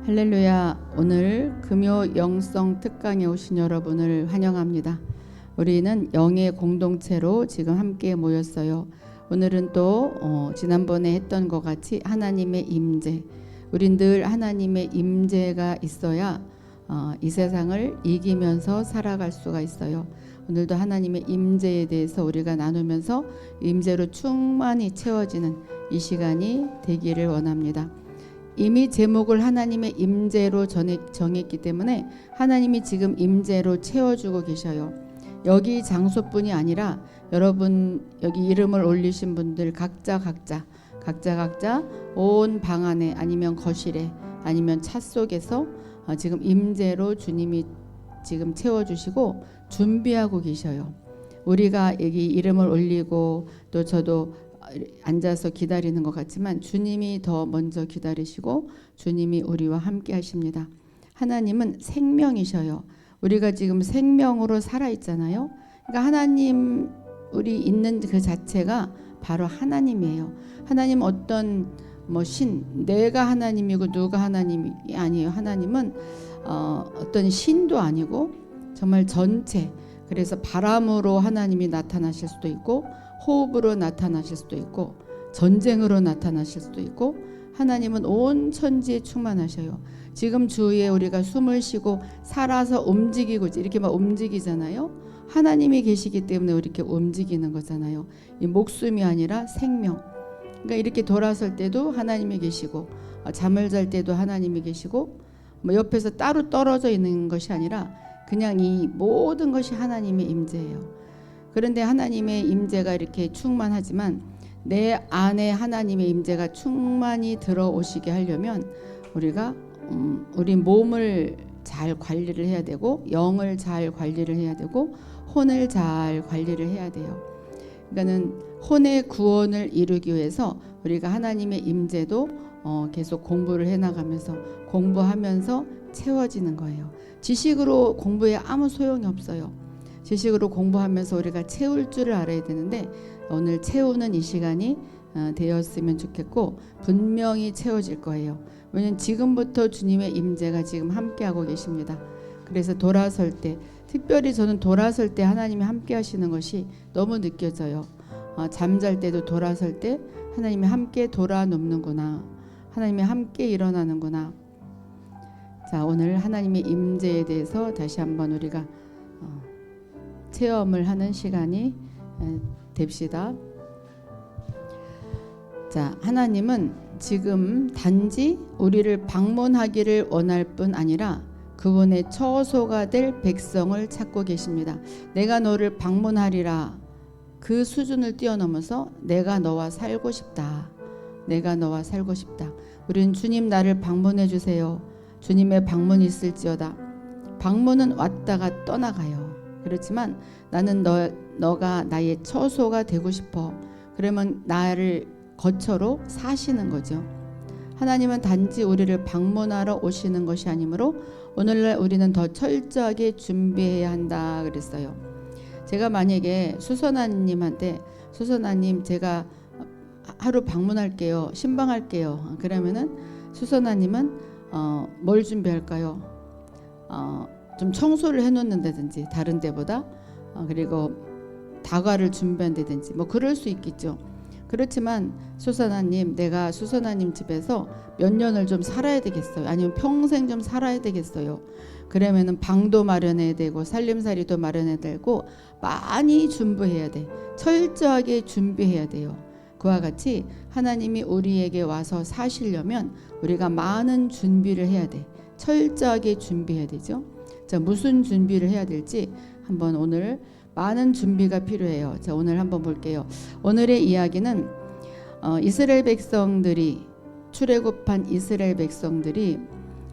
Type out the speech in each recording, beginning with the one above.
할렐루야. 오늘 금요 영성 특강에 오신 여러분을 환영합니다. 우리는 영의 공동체로 지금 함께 모였어요. 오늘은 또 지난번에 했던 것 같이 하나님의 임재, 우린 늘 하나님의 임재가 있어야 이 세상을 이기면서 살아갈 수가 있어요. 오늘도 하나님의 임재에 대해서 우리가 나누면서 임재로 충만히 채워지는 이 시간이 되기를 원합니다. 이미 제목을 하나님의 임재로 정했기 때문에 하나님이 지금 임재로 채워주고 계셔요. 여기 장소뿐이 아니라 여러분 여기 이름을 올리신 분들 각자 온 방 안에 아니면 거실에 아니면 차 속에서 지금 임재로 주님이 지금 채워주시고 준비하고 계셔요. 우리가 여기 이름을 올리고 또 저도 앉아서 기다리는 것 같지만 주님이 더 먼저 기다리시고 주님이 우리와 함께 하십니다. 하나님은 생명이셔요. 우리가 지금 생명으로 살아 있잖아요. 그러니까 하나님 우리 있는 그 자체가 바로 하나님이에요. 하나님 어떤 신, 내가 하나님이고 누가 하나님이 아니에요. 하나님은 어떤 신도 아니고 정말 전체. 그래서 바람으로 하나님이 나타나실 수도 있고 호흡으로 나타나실 수도 있고 전쟁으로 나타나실 수도 있고 하나님은 온 천지에 충만하셔요. 지금 주위에 우리가 숨을 쉬고 살아서 움직이고 이렇게 막 움직이잖아요. 하나님이 계시기 때문에 이렇게 움직이는 거잖아요. 이 목숨이 아니라 생명. 그러니까 이렇게 돌아설 때도 하나님이 계시고 잠을 잘 때도 하나님이 계시고 뭐 옆에서 따로 떨어져 있는 것이 아니라 그냥 이 모든 것이 하나님의 임재예요. 그런데 하나님의 임재가 이렇게 충만하지만 내 안에 하나님의 임재가 충만히 들어오시게 하려면 우리가 우리 몸을 잘 관리를 해야 되고 영을 잘 관리를 해야 되고 혼을 잘 관리를 해야 돼요. 그러니까는 혼의 구원을 이루기 위해서 우리가 하나님의 임재도 계속 공부를 해나가면서 공부하면서 채워지는 거예요. 지식으로 공부해 아무 소용이 없어요. 지식으로 공부하면서 우리가 채울 줄을 알아야 되는데 오늘 채우는 이 시간이 되었으면 좋겠고 분명히 채워질 거예요. 왜냐하면 지금부터 주님의 임재가 지금 함께하고 계십니다. 그래서 돌아설 때 특별히 저는 돌아설 때 하나님이 함께 하시는 것이 너무 느껴져요. 잠잘 때도 돌아설 때 하나님이 함께 돌아눕는구나. 하나님이 함께 일어나는구나. 자, 오늘 하나님의 임재에 대해서 다시 한번 우리가 체험을 하는 시간이 됩시다. 자, 하나님은 지금 단지 우리를 방문하기를 원할 뿐 아니라 그분의 처소가 될 백성을 찾고 계십니다. 내가 너를 방문하리라. 그 수준을 뛰어넘어서 내가 너와 살고 싶다. 내가 너와 살고 싶다. 우리는 주님 나를 방문해 주세요. 주님의 방문이 있을지어다. 방문은 왔다가 떠나가요. 그렇지만 나는 너가 나의 처소가 되고 싶어. 그러면 나를 거처로 사시는 거죠. 하나님은 단지 우리를 방문하러 오시는 것이 아니므로 오늘날 우리는 더 철저하게 준비해야 한다 그랬어요. 제가 만약에 수선아님한테 수선아님 제가 하루 방문할게요. 신방할게요. 그러면은 수선아님은 뭘 준비할까요? 좀 청소를 해놓는다든지 다른 데보다 그리고 다과를 준비한다든지 뭐 그럴 수 있겠죠. 그렇지만 수선아님 내가 수선아님 집에서 몇 년을 좀 살아야 되겠어요. 아니면 평생 좀 살아야 되겠어요. 그러면은 방도 마련해야 되고 살림살이도 마련해야 되고 많이 준비해야 돼. 철저하게 준비해야 돼요. 그와 같이 하나님이 우리에게 와서 사시려면 우리가 많은 준비를 해야 돼. 철저하게 준비해야 되죠. 자, 무슨 준비를 해야 될지 한번 오늘 많은 준비가 필요해요. 자, 오늘 한번 볼게요. 오늘의 이야기는 이스라엘 백성들이 출애굽한 이스라엘 백성들이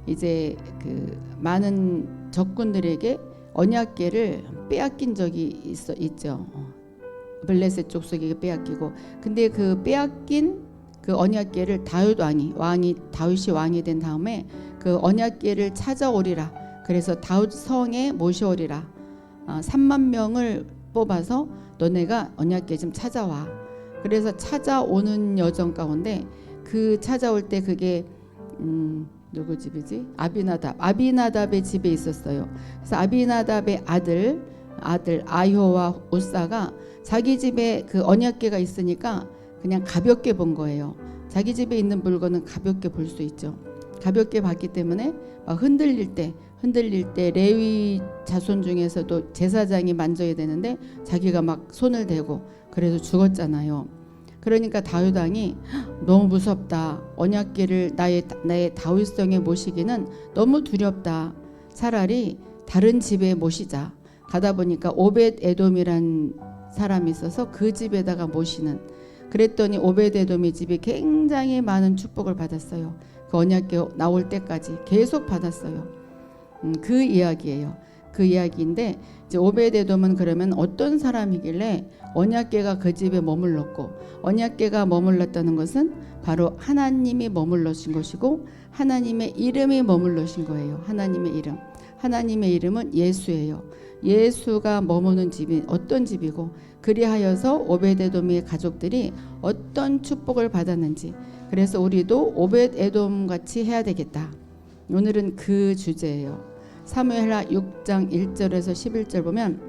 이제 그 많은 적군들에게 언약궤를 빼앗긴 적이 있죠. 블레셋 족속에게 빼앗기고 근데 그 빼앗긴 그 언약궤를 다윗이 왕이 된 다음에 그 언약궤를 찾아오리라. 그래서 다윗 성에 모셔오리라. 3만 명을 뽑아서 너네가 언약궤 좀 찾아와. 그래서 찾아오는 여정 가운데 그 찾아올 때 그게 누구 집이지? 아비나답의 집에 있었어요. 그래서 아비나답의 아들 아효와 우사가 자기 집에 그 언약궤가 있으니까 그냥 가볍게 본 거예요. 자기 집에 있는 물건은 가볍게 볼 수 있죠. 가볍게 봤기 때문에 막 흔들릴 때 레위 자손 중에서도 제사장이 만져야 되는데 자기가 막 손을 대고 그래서 죽었잖아요. 그러니까 다윗 왕이 너무 무섭다. 언약궤를 나의 다윗성에 모시기는 너무 두렵다. 차라리 다른 집에 모시자. 가다 보니까 오벳 에돔이란 사람이 있어서 그 집에다가 모시는. 그랬더니 오벳 에돔의 집이 굉장히 많은 축복을 받았어요. 그 언약궤 나올 때까지 계속 받았어요. 그 이야기예요. 그 이야기인데 이제 오벳 에돔은 그러면 어떤 사람이길래 언약궤가 그 집에 머물렀고, 언약궤가 머물렀다는 것은 바로 하나님이 머물러신 것이고 하나님의 이름이 머물러신 거예요. 하나님의 이름은 예수예요. 예수가 머무는 집이 어떤 집이고, 그리하여서 오벳 에돔의 가족들이 어떤 축복을 받았는지, 그래서 우리도 오벳 에돔 같이 해야 되겠다. 오늘은 그 주제예요. 사무엘하 6장 1절에서 11절 보면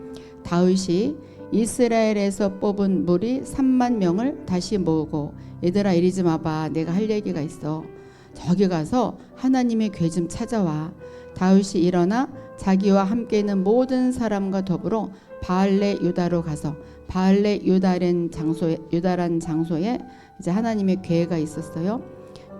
다윗이 이스라엘에서 뽑은 무리 3만 명을 다시 모으고, 얘들아 이리 좀 와봐. 내가 할 얘기가 있어. 저기 가서 하나님의 궤 좀 찾아와. 다윗이 일어나 자기와 함께 있는 모든 사람과 더불어 바알레 유다로 가서 바알레 유다란 장소에 이제 하나님의 궤가 있었어요.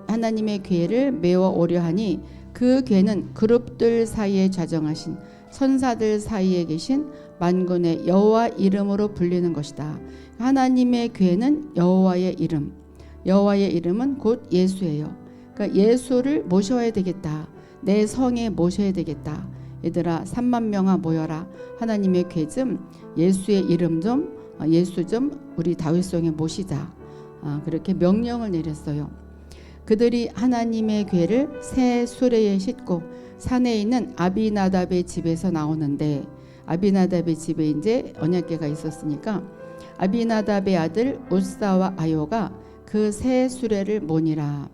하나님의 궤를 메워 오려 하니 그 궤는 그룹들 사이에 좌정하신 천사들 사이에 계신 만군의 여호와 이름으로 불리는 것이다. 하나님의 궤는 여호와의 이름은 곧 예수예요. 그러니까 예수를 모셔야 되겠다. 내 성에 모셔야 되겠다. 얘들아 3만 명아 모여라. 하나님의 궤 좀, 예수의 이름 좀, 예수 좀 우리 다윗성에 모시자. 그렇게 명령을 내렸어요. 그들이 하나님의 궤를 새 수레에 싣고 산에 있는 아비나답의 집에서 나오는데, 아비나답의 집에 이제 언약궤가 있었으니까 아비나답의 아들 우사와 아요가 그 새 수레를 모니라.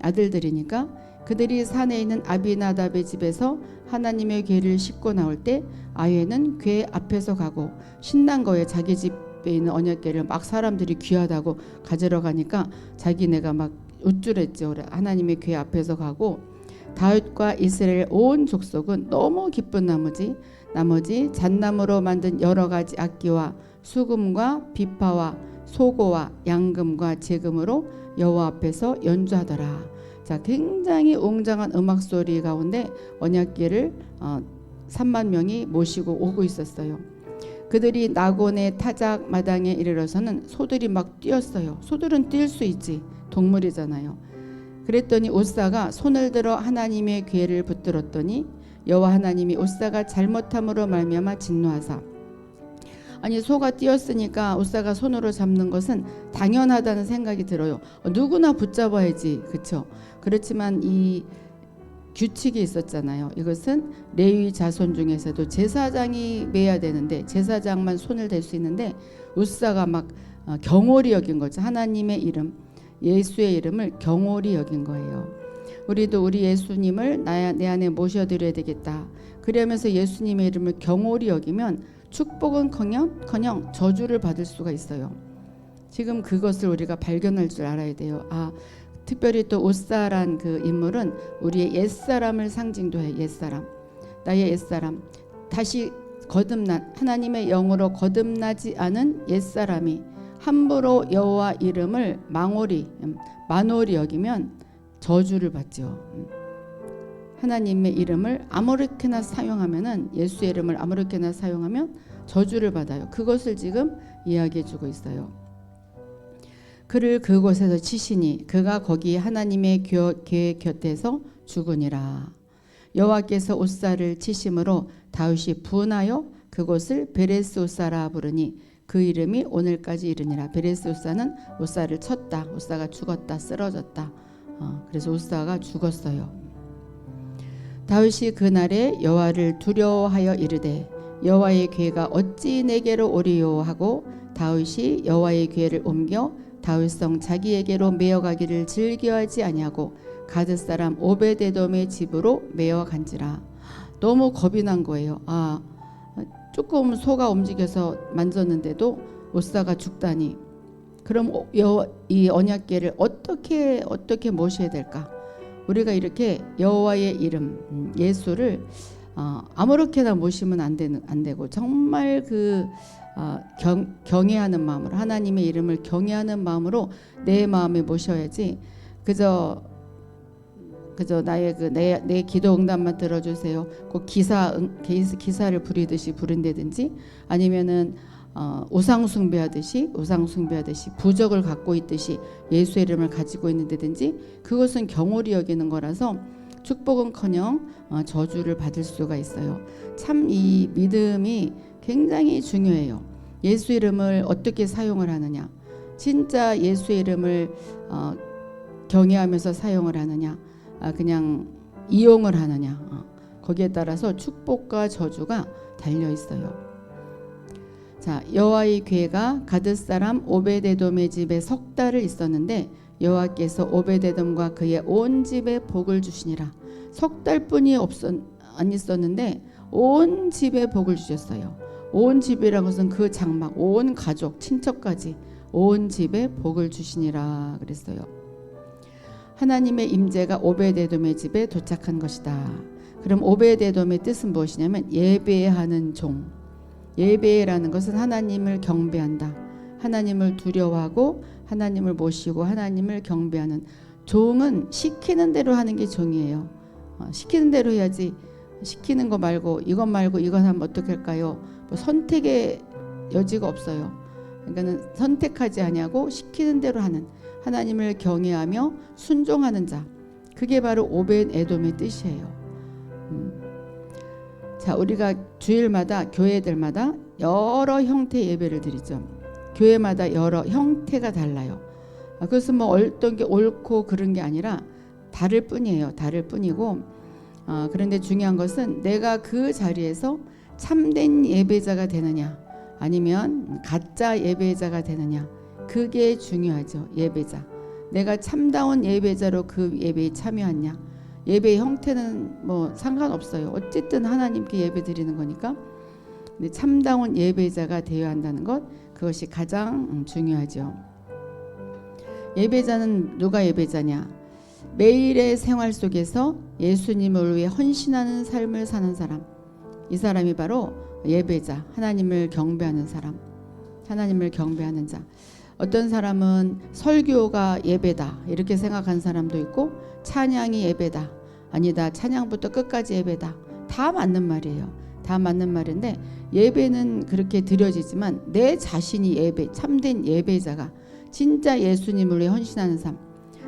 아들들이니까 그들이 산에 있는 아비나답의 집에서 하나님의 궤를 싣고 나올 때 아요는 궤 앞에서 가고 신난 거예요. 자기 집에 있는 언약궤를 막 사람들이 귀하다고 가지러 가니까 자기네가 막 우쭐했죠. 하나님의 궤 앞에서 가고, 다윗과 이스라엘 온 족속은 너무 기쁜 나머지 잣나무로 만든 여러 가지 악기와 수금과 비파와 소고와 양금과 제금으로 여호와 앞에서 연주하더라. 자, 굉장히 웅장한 음악 소리 가운데 언약궤를 3만 명이 모시고 오고 있었어요. 그들이 나곤의 타작 마당에 이르러서는 소들이 막 뛰었어요. 소들은 뛸 수 있지, 동물이잖아요. 그랬더니 우사가 손을 들어 하나님의 궤를 붙들었더니 여호와 하나님이 우사가 잘못함으로 말미암아 진노하사, 아니 소가 뛰었으니까 우사가 손으로 잡는 것은 당연하다는 생각이 들어요. 누구나 붙잡아야지, 그렇죠? 그렇지만 이 규칙이 있었잖아요. 이것은 레위 자손 중에서도 제사장이 매야 되는데 제사장만 손을 댈 수 있는데 우사가 막 경홀히 여긴 거죠. 하나님의 이름, 예수의 이름을 경홀히 여긴 거예요. 우리도 우리 예수님을 내 안에 모셔드려야 되겠다. 그러면서 예수님의 이름을 경홀히 여기면 축복은커녕 저주를 받을 수가 있어요. 지금 그것을 우리가 발견할 줄 알아야 돼요. 특별히 또 우사란 그 인물은 우리의 옛사람을 상징도 해요. 옛사람, 나의 옛사람, 다시 거듭난 하나님의 영으로 거듭나지 않은 옛사람이 함부로 여호와 이름을 만홀히 여기면 저주를 받죠. 하나님의 이름을 아무렇게나 사용하면은, 예수의 이름을 아무렇게나 사용하면 저주를 받아요. 그것을 지금 이야기해 주고 있어요. 그를 그곳에서 치시니 그가 거기 하나님의 궤 곁에서 죽으니라. 여호와께서 우사를 치심으로 다윗이 분하여 그곳을 베레스 우사라 부르니 그 이름이 오늘까지 이르니라. 베레스 우사는 우사를 쳤다, 우사가 죽었다, 쓰러졌다. 그래서 우사가 죽었어요. 다윗이 그날에 여호와를 두려워하여 이르되 여호와의 궤가 어찌 내게로 오리요 하고 다윗이 여호와의 궤를 옮겨 다윗성 자기에게로 메어가기를 즐겨하지 아니하고 가드 사람 오베데돔의 집으로 메어 간지라. 너무 겁이 난 거예요. 조금 소가 움직여서 만졌는데도 오사가 죽다니. 그럼 이 언약궤를 어떻게 모셔야 될까? 우리가 이렇게 여호와의 이름 예수를 아무렇게나 모시면 안 되고 정말 경외하는 마음으로, 하나님의 이름을 경외하는 마음으로 내 마음에 모셔야지. 그저 나의 내 기도 응답만 들어주세요. 꼭 기사를 부리듯이 부른다든지, 아니면은 우상 숭배하듯이 부적을 갖고 있듯이 예수의 이름을 가지고 있는다든지, 그것은 경홀히 여기는 거라서 축복은커녕 저주를 받을 수가 있어요. 참 이 믿음이 굉장히 중요해요. 예수 이름을 어떻게 사용을 하느냐, 진짜 예수의 이름을 경외하면서 사용을 하느냐, 그냥 이용을 하느냐, 거기에 따라서 축복과 저주가 달려 있어요. 자, 여호와의 궤가 가드 사람 오베데돔의 집에 석 달을 있었는데 여호와께서 오베데돔과 그의 온 집에 복을 주시니라. 석 달뿐이 안 있었는데 온 집에 복을 주셨어요. 온 집이라는 것은 그 장막, 온 가족, 친척까지 온 집에 복을 주시니라 그랬어요. 하나님의 임재가 오베데돔의 집에 도착한 것이다. 그럼 오베데돔의 뜻은 무엇이냐면 예배하는 종. 예배라는 것은 하나님을 경배한다, 하나님을 두려워하고 하나님을 모시고 하나님을 경배하는. 종은 시키는 대로 하는 게 종이에요. 시키는 대로 해야지, 시키는 거 말고 이것 하면 어떻게 할까요? 뭐 선택의 여지가 없어요. 그러니까는 선택하지 아니하고 시키는 대로 하는, 하나님을 경외하며 순종하는 자, 그게 바로 오벳에돔의 뜻이에요. 자, 우리가 주일마다 교회들마다 여러 형태의 예배를 드리죠. 교회마다 여러 형태가 달라요. 그것은 뭐 어떤 게 옳고 그런 게 아니라 다를 뿐이에요. 다를 뿐이고, 그런데 중요한 것은 내가 그 자리에서 참된 예배자가 되느냐 아니면 가짜 예배자가 되느냐, 그게 중요하죠. 예배자, 내가 참다운 예배자로 그 예배에 참여하냐. 예배의 형태는 뭐 상관없어요. 어쨌든 하나님께 예배 드리는 거니까. 근데 참다운 예배자가 되어야 한다는 것, 그것이 가장 중요하죠. 예배자는 누가 예배자냐? 매일의 생활 속에서 예수님을 위해 헌신하는 삶을 사는 사람, 이 사람이 바로 예배자, 하나님을 경배하는 사람, 하나님을 경배하는 자. 어떤 사람은 설교가 예배다 이렇게 생각하는 사람도 있고, 찬양이 예배다, 아니다, 찬양부터 끝까지 예배다. 다 맞는 말이에요. 다 맞는 말인데, 예배는 그렇게 드려지지만 내 자신이 예배, 참된 예배자가 진짜 예수님을 위해 헌신하는 삶,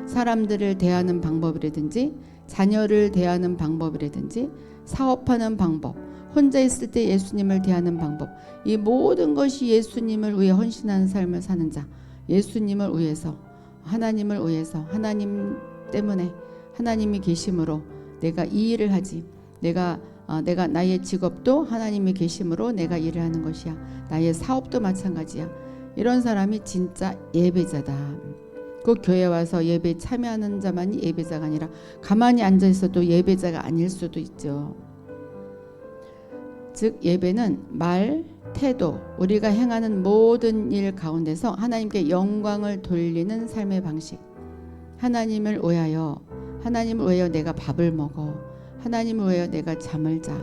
사람들을 대하는 방법이라든지, 자녀를 대하는 방법이라든지, 사업하는 방법, 혼자 있을 때 예수님을 대하는 방법, 이 모든 것이 예수님을 위해 헌신하는 삶을 사는 자, 예수님을 위해서, 하나님을 위해서, 하나님 때문에, 하나님이 계심으로 내가 이 일을 하지. 내가 나의 직업도 하나님이 계심으로 내가 일을 하는 것이야. 나의 사업도 마찬가지야. 이런 사람이 진짜 예배자다. 그 교회 와서 예배 참여하는 자만이 예배자가 아니라 가만히 앉아 있어도 예배자가 아닐 수도 있죠. 즉 예배는 말, 태도, 우리가 행하는 모든 일 가운데서 하나님께 영광을 돌리는 삶의 방식. 하나님을 위하여 내가 밥을 먹어, 하나님을 위하여 내가 잠을 자,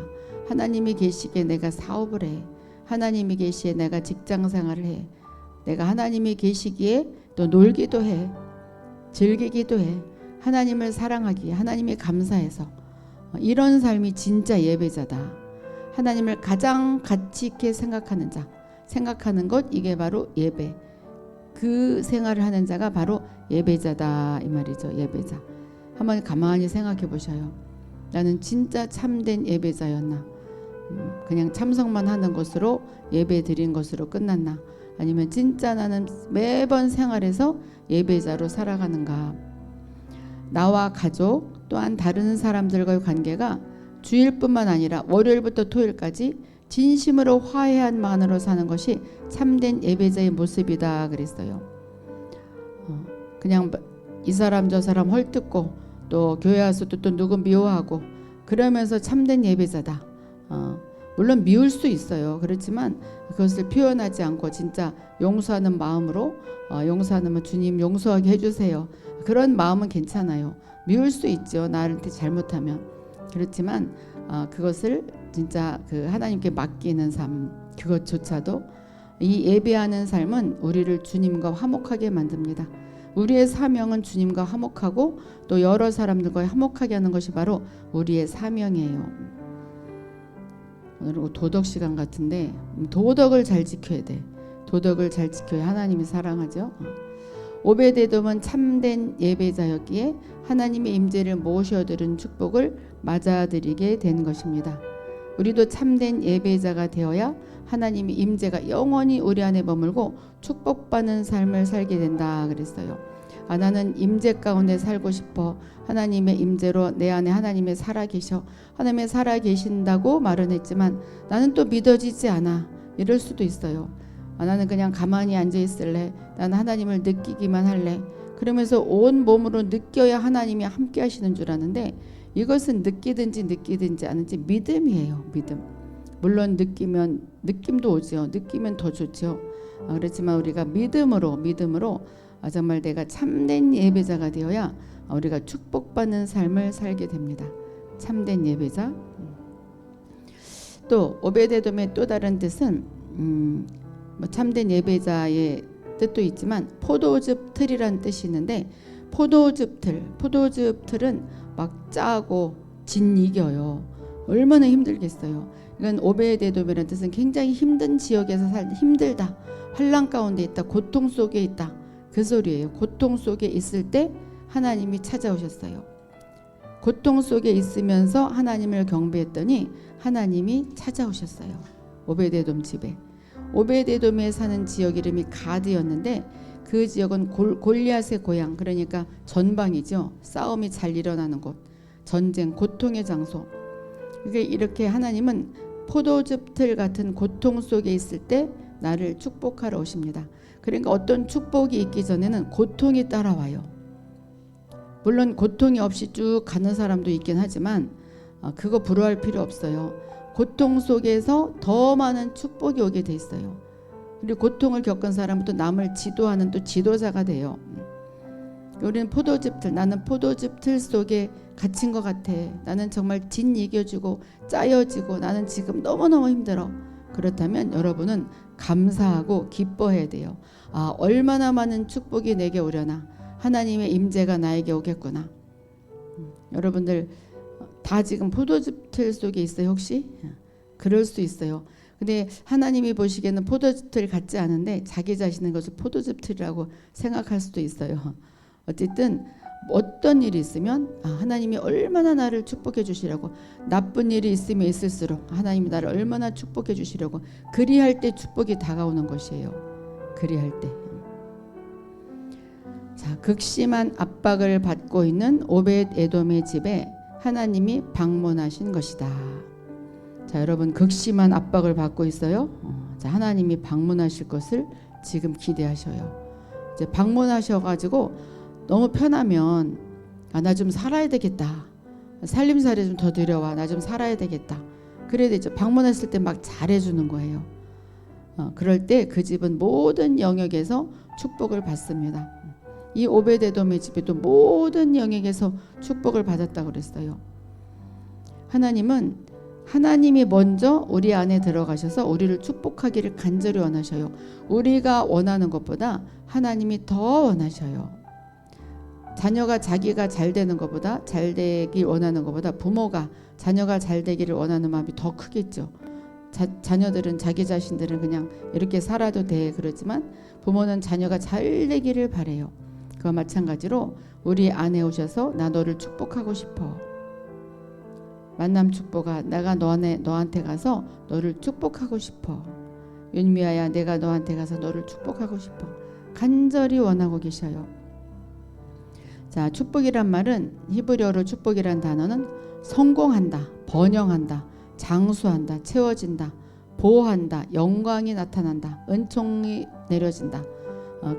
하나님이 계시기에 내가 사업을 해, 하나님이 계시기에 내가 직장생활을 해, 내가 하나님이 계시기에 또 놀기도 해, 즐기기도 해, 하나님을 사랑하기에, 하나님이 감사해서, 이런 삶이 진짜 예배자다. 하나님을 가장 가치 있게 생각하는 자, 생각하는 것, 이게 바로 예배. 그 생활을 하는 자가 바로 예배자다 이 말이죠. 예배자. 한번 가만히 생각해 보셔요. 나는 진짜 참된 예배자였나? 그냥 참석만 하는 것으로 예배 드린 것으로 끝났나? 아니면 진짜 나는 매번 생활에서 예배자로 살아가는가? 나와 가족 또한 다른 사람들과의 관계가 주일뿐만 아니라 월요일부터 토요일까지 진심으로 화해한 마음으로 사는 것이 참된 예배자의 모습이다 그랬어요. 그냥 이 사람 저 사람 헐뜯고 또 교회 와서 또 누구 미워하고 그러면서 참된 예배자다. 물론 미울 수 있어요. 그렇지만 그것을 표현하지 않고 진짜 용서하는 마음으로 용서하는 주님 용서하게 해주세요. 그런 마음은 괜찮아요. 미울 수 있죠. 나한테 잘못하면. 그렇지만 그것을 진짜 그 하나님께 맡기는 삶 그것조차도 이 예배하는 삶은 우리를 주님과 화목하게 만듭니다. 우리의 사명은 주님과 화목하고 또 여러 사람들과 화목하게 하는 것이 바로 우리의 사명이에요. 오늘 도덕 시간 같은데 도덕을 잘 지켜야 돼. 도덕을 잘 지켜야 하나님이 사랑하죠. 오베데돔은 참된 예배자였기에 하나님의 임재를 모셔들은 축복을 맞아들이게 된 것입니다. 우리도 참된 예배자가 되어야 하나님의 임재가 영원히 우리 안에 머물고 축복받는 삶을 살게 된다 그랬어요. 나는 임재 가운데 살고 싶어. 하나님의 임재로 내 안에 하나님이 살아계셔. 하나님이 살아계신다고 말은 했지만 나는 또 믿어지지 않아. 이럴 수도 있어요. 나는 그냥 가만히 앉아 있을래. 나는 하나님을 느끼기만 할래. 그러면서 온 몸으로 느껴야 하나님이 함께 하시는 줄 아는데 이것은 느끼든지 않은지 믿음이에요. 믿음. 물론 느낌도 오죠. 느끼면 더 좋죠. 그렇지만 우리가 믿음으로 정말 내가 참된 예배자가 되어야 우리가 축복받는 삶을 살게 됩니다. 참된 예배자. 또 오베데돔의 또 다른 뜻은 참된 예배자의 뜻도 있지만 포도즙 틀이란 뜻이 있는데 포도즙 틀은 막 짜고 진이겨요. 얼마나 힘들겠어요. 이건 오베데돔이라는 뜻은 굉장히 힘든 지역에서 힘들다. 환난 가운데 있다. 고통 속에 있다. 그 소리예요. 고통 속에 있을 때 하나님이 찾아오셨어요. 고통 속에 있으면서 하나님을 경배했더니 하나님이 찾아오셨어요. 오베데돔 집에. 오베데돔에 사는 지역 이름이 가드였는데 그 지역은 골리앗의 고향, 그러니까 전방이죠. 싸움이 잘 일어나는 곳, 전쟁, 고통의 장소. 이렇게 하나님은 포도즙 틀 같은 고통 속에 있을 때 나를 축복하러 오십니다. 그러니까 어떤 축복이 있기 전에는 고통이 따라와요. 물론 고통이 없이 쭉 가는 사람도 있긴 하지만 그거 부러워할 필요 없어요. 고통 속에서 더 많은 축복이 오게 돼 있어요. 그리고 고통을 겪은 사람은 또 남을 지도하는 또 지도자가 돼요. 우리는 나는 포도즙 틀 속에 갇힌 것 같아. 나는 정말 진 이겨주고 짜여지고 나는 지금 너무너무 힘들어. 그렇다면 여러분은 감사하고 기뻐해야 돼요. 얼마나 많은 축복이 내게 오려나. 하나님의 임재가 나에게 오겠구나. 여러분들 다 지금 포도즙 틀 속에 있어요 혹시? 그럴 수 있어요. 근데 하나님이 보시기에는 포도즙 틀 같지 않은데 자기 자신은 것을 포도즙 틀이라고 생각할 수도 있어요. 어쨌든 어떤 일이 있으면 하나님이 얼마나 나를 축복해 주시려고, 나쁜 일이 있으면 있을수록 하나님이 나를 얼마나 축복해 주시려고, 그리할 때 축복이 다가오는 것이에요. 그리할 때. 자, 극심한 압박을 받고 있는 오벳에돔의 집에 하나님이 방문하신 것이다. 자, 여러분 극심한 압박을 받고 있어요. 자, 하나님이 방문하실 것을 지금 기대하셔요. 이제 방문하셔가지고 너무 편하면 나 좀 살아야 되겠다. 살림살이 좀 더 들여와. 나 좀 살아야 되겠다. 그래야 되죠. 방문했을 때 막 잘해주는 거예요. 그럴 때 그 집은 모든 영역에서 축복을 받습니다. 이 오베데돔의 집에도 모든 영역에서 축복을 받았다고 그랬어요. 하나님이 먼저 우리 안에 들어가셔서 우리를 축복하기를 간절히 원하셔요. 우리가 원하는 것보다 하나님이 더 원하셔요. 자녀가 자기가 잘 되는 것보다, 잘 되길 원하는 것보다 부모가 자녀가 잘 되기를 원하는 마음이 더 크겠죠. 자녀들은 자기 자신들은 그냥 이렇게 살아도 돼 그러지만 부모는 자녀가 잘 되기를 바래요. 그와 마찬가지로 우리 안에 오셔서 나 너를 축복하고 싶어. 만남 축복아, 내가 너한테 가서 너를 축복하고 싶어. 윤미아야, 내가 너한테 가서 너를 축복하고 싶어. 간절히 원하고 계셔요. 자, 축복이란 말은, 히브리어로 축복이란 단어는 성공한다, 번영한다, 장수한다, 채워진다, 보호한다, 영광이 나타난다, 은총이 내려진다,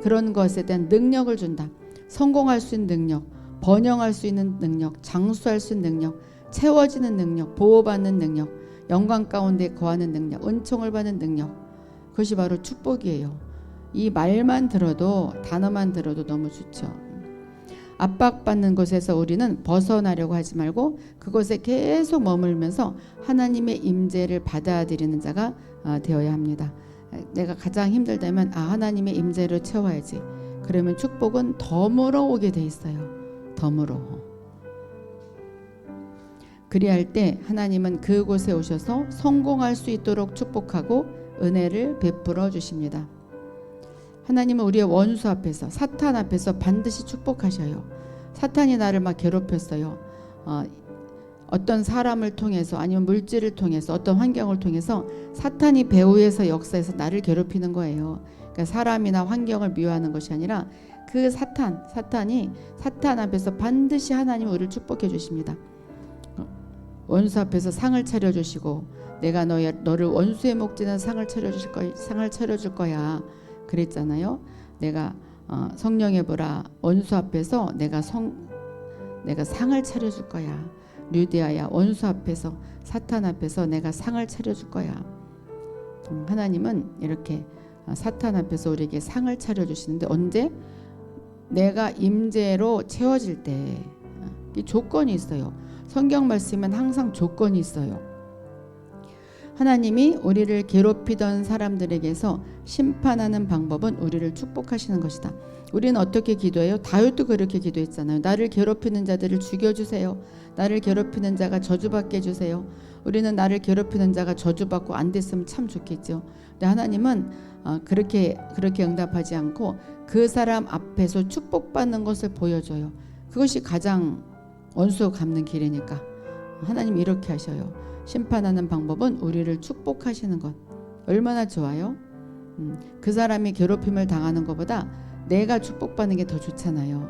그런 것에 대한 능력을 준다. 성공할 수 있는 능력, 번영할 수 있는 능력, 장수할 수 있는 능력, 채워지는 능력, 보호받는 능력, 영광 가운데 거하는 능력, 은총을 받는 능력, 그것이 바로 축복이에요. 이 말만 들어도, 단어만 들어도 너무 좋죠. 압박받는 곳에서 우리는 벗어나려고 하지 말고 그곳에 계속 머물면서 하나님의 임재를 받아들이는 자가 되어야 합니다. 내가 가장 힘들다면 하나님의 임재로 채워야지. 그러면 축복은 덤으로 오게 돼 있어요. 덤으로. 그리할 때 하나님은 그곳에 오셔서 성공할 수 있도록 축복하고 은혜를 베풀어 주십니다. 하나님은 우리의 원수 앞에서, 사탄 앞에서 반드시 축복하셔요. 사탄이 나를 막 괴롭혔어요. 어떤 사람을 통해서, 아니면 물질을 통해서, 어떤 환경을 통해서 사탄이 배후에서 역사해서 나를 괴롭히는 거예요. 그러니까 사람이나 환경을 미워하는 것이 아니라 그 사탄이 사탄 앞에서 반드시 하나님은 우리를 축복해 주십니다. 원수 앞에서 상을 차려주시고, 내가 너를 원수의 목전에 상을 차려줄 거야. 그랬잖아요. 내가 성령의 보라, 원수 앞에서 내가 상을 차려줄 거야. 류디아야, 원수 앞에서, 사탄 앞에서 내가 상을 차려줄 거야. 하나님은 이렇게 사탄 앞에서 우리에게 상을 차려주시는데, 언제? 내가 임재로 채워질 때. 이 조건이 있어요. 성경 말씀은 항상 조건이 있어요. 하나님이 우리를 괴롭히던 사람들에게서 심판하는 방법은 우리를 축복하시는 것이다. 우리는 어떻게 기도해요? 다윗도 그렇게 기도했잖아요. 나를 괴롭히는 자들을 죽여주세요. 나를 괴롭히는 자가 저주받게 해주세요. 우리는 나를 괴롭히는 자가 저주받고 안 됐으면 참 좋겠죠. 근데 하나님은 그렇게 응답하지 않고 그 사람 앞에서 축복받는 것을 보여줘요. 그것이 가장 원수 갚는 길이니까 하나님 이렇게 하셔요. 심판하는 방법은 우리를 축복하시는 것. 얼마나 좋아요? 그 사람이 괴롭힘을 당하는 것보다 내가 축복받는 게 더 좋잖아요.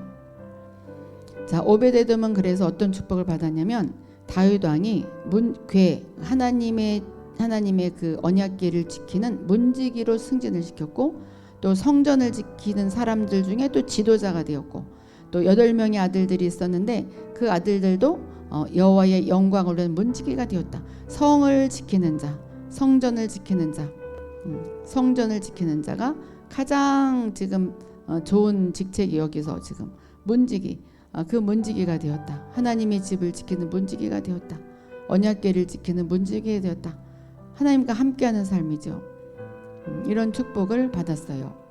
자, 오베데돔은 그래서 어떤 축복을 받았냐면, 다윗 왕이 하나님의 그 언약궤를 지키는 문지기로 승진을 시켰고, 또 성전을 지키는 사람들 중에 또 지도자가 되었고, 또 8명의 아들들이 있었는데 그 아들들도 여호와의 영광을 위한 문지기가 되었다. 성을 지키는 자, 성전을 지키는 자, 성전을 지키는 자가 가장 지금 좋은 직책이 여기서 지금 문지기, 그 문지기가 되었다. 하나님의 집을 지키는 문지기가 되었다. 언약궤를 지키는 문지기가 되었다. 하나님과 함께하는 삶이죠. 이런 축복을 받았어요.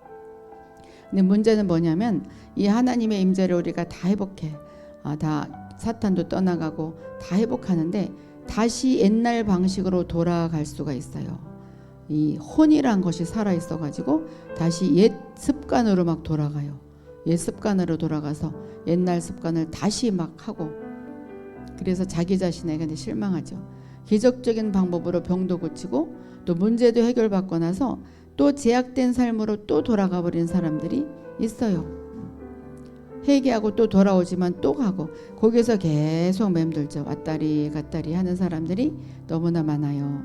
근데 문제는 뭐냐면, 이 하나님의 임재를 우리가 다 회복해, 다 사탄도 떠나가고 다 회복하는데 다시 옛날 방식으로 돌아갈 수가 있어요. 이 혼이란 것이 살아 있어 가지고 다시 옛 습관으로 막 돌아가요. 옛 습관으로 돌아가서 옛날 습관을 다시 막 하고, 그래서 자기 자신에게 실망하죠. 기적적인 방법으로 병도 고치고 또 문제도 해결받고 나서 또 제약된 삶으로 또 돌아가 버린 사람들이 있어요. 회개하고 또 돌아오지만 또 가고, 거기서 계속 맴돌죠. 왔다리 갔다리 하는 사람들이 너무나 많아요.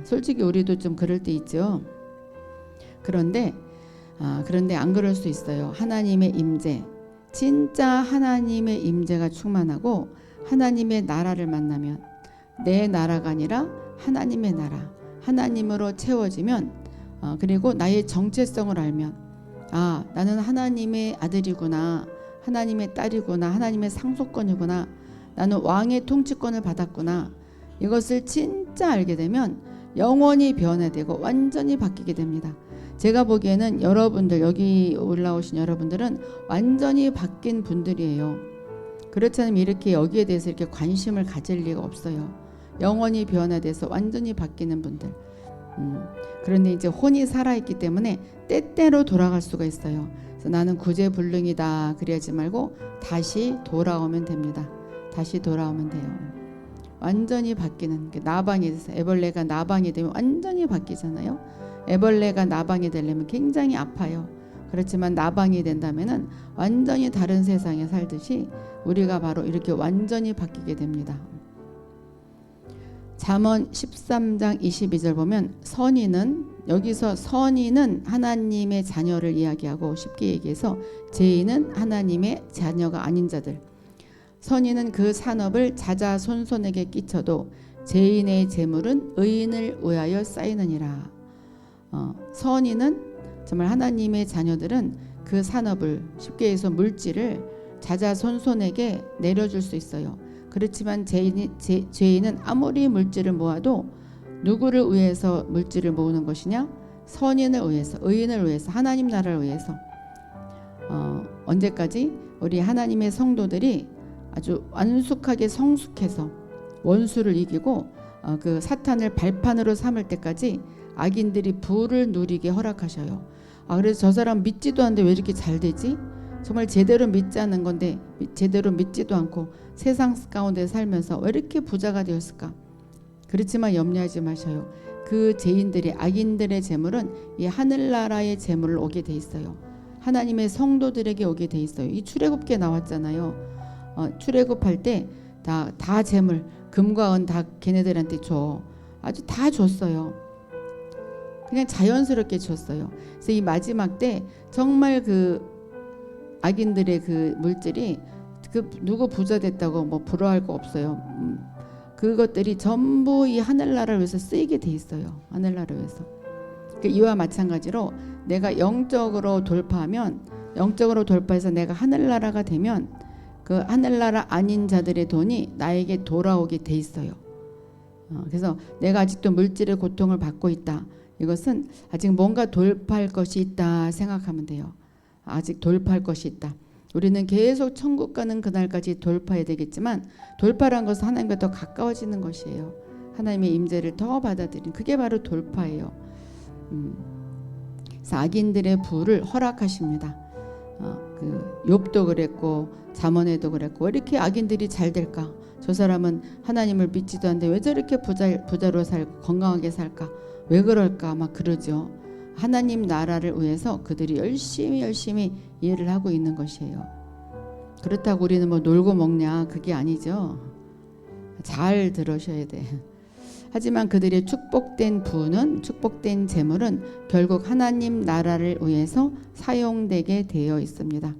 솔직히 우리도 좀 그럴 때 있죠. 그런데 안 그럴 수 있어요. 하나님의 임재, 진짜 하나님의 임재가 충만하고 하나님의 나라를 만나면, 내 나라가 아니라 하나님의 나라, 하나님으로 채워지면, 그리고 나의 정체성을 알면, 나는 하나님의 아들이구나, 하나님의 딸이구나, 하나님의 상속권이구나, 나는 왕의 통치권을 받았구나, 이것을 진짜 알게 되면 영원히 변화되고 완전히 바뀌게 됩니다. 제가 보기에는 여러분들, 여기 올라오신 여러분들은 완전히 바뀐 분들이에요. 그렇지 않으면 이렇게 여기에 대해서 이렇게 관심을 가질 리가 없어요. 영원히 변화돼서 완전히 바뀌는 분들. 그런데 이제 혼이 살아있기 때문에 때때로 돌아갈 수가 있어요. 그래서 나는 구제불능이다 그래야지 말고 다시 돌아오면 됩니다. 다시 돌아오면 돼요. 완전히 바뀌는 게, 나방이 돼서, 애벌레가 나방이 되면 완전히 바뀌잖아요. 애벌레가 나방이 되려면 굉장히 아파요. 그렇지만 나방이 된다면은 완전히 다른 세상에 살듯이 우리가 바로 이렇게 완전히 바뀌게 됩니다. 잠언 13장 22절 보면, 선인은 여기서 선인은 하나님의 자녀를 이야기하고 쉽게 얘기해서 죄인은 하나님의 자녀가 아닌 자들. 선인은 그 산업을 자자손손에게 끼쳐도 죄인의 재물은 의인을 위하여 쌓이느니라. 선인은 정말 하나님의 자녀들은 그 산업을 쉽게 해서 물질을 자자손손에게 내려줄 수 있어요. 그렇지만 죄인은 아무리 물질을 모아도 누구를 위해서 물질을 모으는 것이냐? 선인을 위해서, 의인을 위해서, 하나님 나라를 위해서. 언제까지? 우리 하나님의 성도들이 아주 완숙하게 성숙해서 원수를 이기고 그 사탄을 발판으로 삼을 때까지 악인들이 부를 누리게 허락하셔요. 그래서 저 사람 믿지도 않는데 왜 이렇게 잘 되지? 정말 제대로 믿지 않는 건데 제대로 믿지도 않고 세상 가운데 살면서 왜 이렇게 부자가 되었을까? 그렇지만 염려하지 마셔요. 그 죄인들의 악인들의 재물은 이 하늘나라의 재물을 오게 돼 있어요. 하나님의 성도들에게 오게 돼 있어요. 이 출애굽기에 나왔잖아요. 출애굽할 때 다 재물, 금과 은 다 걔네들한테 줘. 아주 다 줬어요. 그냥 자연스럽게 줬어요. 그래서 이 마지막 때 정말 그 악인들의 그 물질이 그 누구 부자 됐다고 뭐 부러워할 거 없어요. 그것들이 전부 이 하늘나라를 위해서 쓰이게 돼 있어요. 하늘나라를 위해서. 이와 마찬가지로 내가 영적으로 돌파해서 내가 하늘나라가 되면 그 하늘나라 아닌 자들의 돈이 나에게 돌아오게 돼 있어요. 그래서 내가 아직도 물질의 고통을 받고 있다. 이것은 아직 뭔가 돌파할 것이 있다 생각하면 돼요. 아직 돌파할 것이 있다. 우리는 계속 천국 가는 그날까지 돌파해야 되겠지만 돌파란 것은 하나님과 더 가까워지는 것이에요. 하나님의 임재를 더 받아들이는 그게 바로 돌파예요. 그래서 악인들의 부를 허락하십니다. 그 욥도 그랬고 잠언에도 그랬고 왜 이렇게 악인들이 잘 될까? 저 사람은 하나님을 믿지도 않는데 왜 저렇게 부자로 살고 건강하게 살까? 왜 그럴까? 막 그러죠. 하나님 나라를 위해서 그들이 열심히 일을 하고 있는 것이에요. 그렇다고 우리는 뭐 놀고 먹냐? 그게 아니죠. 잘 들으셔야 돼. 하지만 그들의 축복된 재물은 결국 하나님 나라를 위해서 사용되게 되어 있습니다.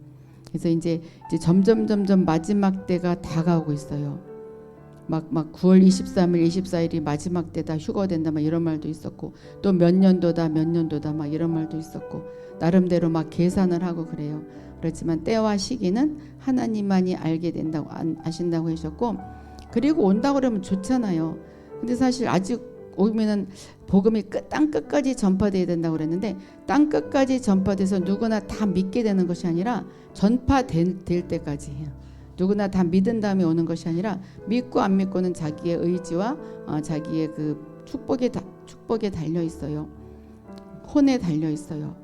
그래서 이제 점점 마지막 때가 다가오고 있어요. 막 9월 23일, 24일이 마지막 때다, 휴거된다, 막 이런 말도 있었고, 또 몇 년도다, 막 이런 말도 있었고, 나름대로 막 계산을 하고 그래요. 그렇지만 때와 시기는 하나님만이 알게 된다고 아신다고 하셨고, 그리고 온다고 그러면 좋잖아요. 근데 사실 아직 오면은 복음이 땅 끝까지 전파돼야 된다고 그랬는데 땅 끝까지 전파돼서 누구나 다 믿게 되는 것이 아니라 전파될 때까지 누구나 다 믿은 다음에 오는 것이 아니라 믿고 안 믿고는 자기의 의지와 자기의 그 축복에 달려 있어요. 혼에 달려 있어요.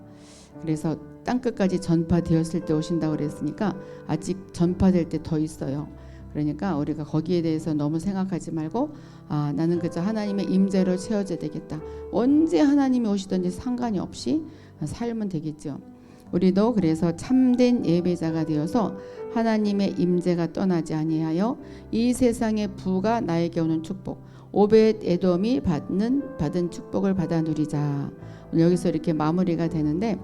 그래서 땅 끝까지 전파되었을 때 오신다고 그랬으니까 아직 전파될 때 더 있어요. 그러니까 우리가 거기에 대해서 너무 생각하지 말고 나는 그저 하나님의 임재로 채워져야 되겠다. 언제 하나님이 오시든지 상관이 없이 살면 되겠죠. 우리도 그래서 참된 예배자가 되어서 하나님의 임재가 떠나지 아니하여 이 세상의 부가 나에게 오는 축복, 오벳 에돔이 받은 축복을 받아 누리자. 여기서 이렇게 마무리가 되는데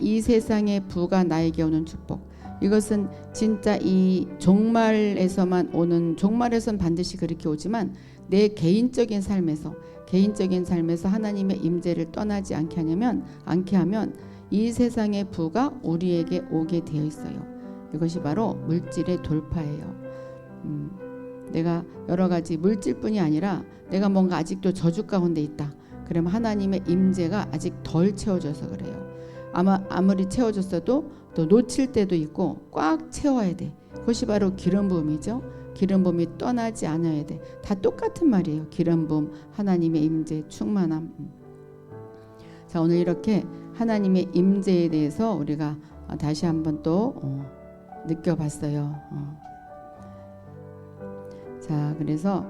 이 세상의 부가 나에게 오는 축복, 이것은 진짜 이 종말에서만 오는, 종말에선 반드시 그렇게 오지만 내 개인적인 삶에서 하나님의 임재를 떠나지 않게 하면 이 세상의 부가 우리에게 오게 되어 있어요. 이것이 바로 물질의 돌파예요. 내가 여러 가지 물질뿐이 아니라 내가 뭔가 아직도 저주 가운데 있다. 그러면 하나님의 임재가 아직 덜 채워져서 그래요. 아무리 채워졌어도 또 놓칠 때도 있고 꽉 채워야 돼. 그것이 바로 기름 부음이죠. 기름 부음이 떠나지 않아야 돼. 다 똑같은 말이에요. 기름 부음, 하나님의 임재, 충만함. 자, 오늘 이렇게 하나님의 임재에 대해서 우리가 다시 한번 또 느껴봤어요. 자, 그래서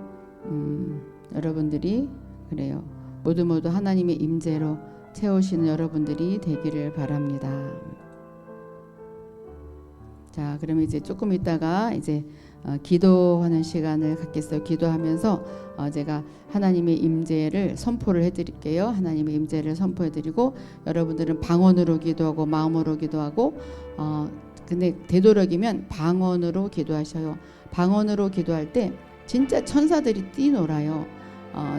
여러분들이 그래요. 모두 하나님의 임재로 채우시는 여러분들이 되기를 바랍니다. 자, 그러면 이제 조금 있다가 이제 기도하는 시간을 갖겠어요. 기도하면서 제가 하나님의 임재를 선포를 해드릴게요. 하나님의 임재를 선포해드리고 여러분들은 방언으로 기도하고 마음으로 기도하고 근데 되도록이면 방언으로 기도하셔요. 방언으로 기도할 때 진짜 천사들이 뛰놀아요.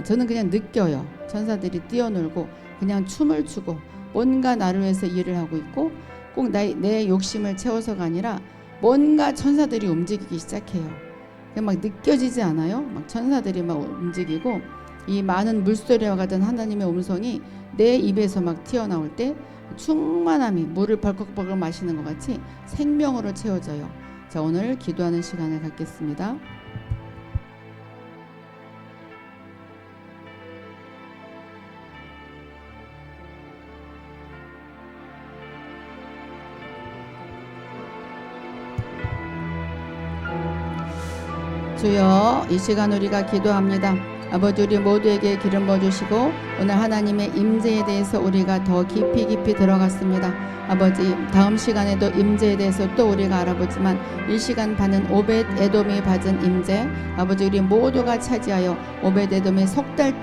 저는 그냥 느껴요. 천사들이 뛰어놀고 그냥 춤을 추고 뭔가 나를 위해서 일을 하고 있고 꼭 내 욕심을 채워서가 아니라 뭔가 천사들이 움직이기 시작해요. 막 느껴지지 않아요? 막 천사들이 막 움직이고 이 많은 물소리와 같은 하나님의 음성이 내 입에서 막 튀어나올 때 충만함이 물을 벌컥벌컥 마시는 것 같이 생명으로 채워져요. 자, 오늘 기도하는 시간을 갖겠습니다. 주여, 이 시간 우리가 기도합니다. 아버지, 우리 모두에게 기름 부어주시고 오늘 하나님의 임재에 대해서 우리가 더 깊이 들어갔습니다. 아버지, 다음 시간에도 임재에 대해서 또 우리가 알아보지만 이 시간 받는 오벳 에돔이 받은 임재, 아버지 우리 모두가 차지하여 오벳 에돔이 석 달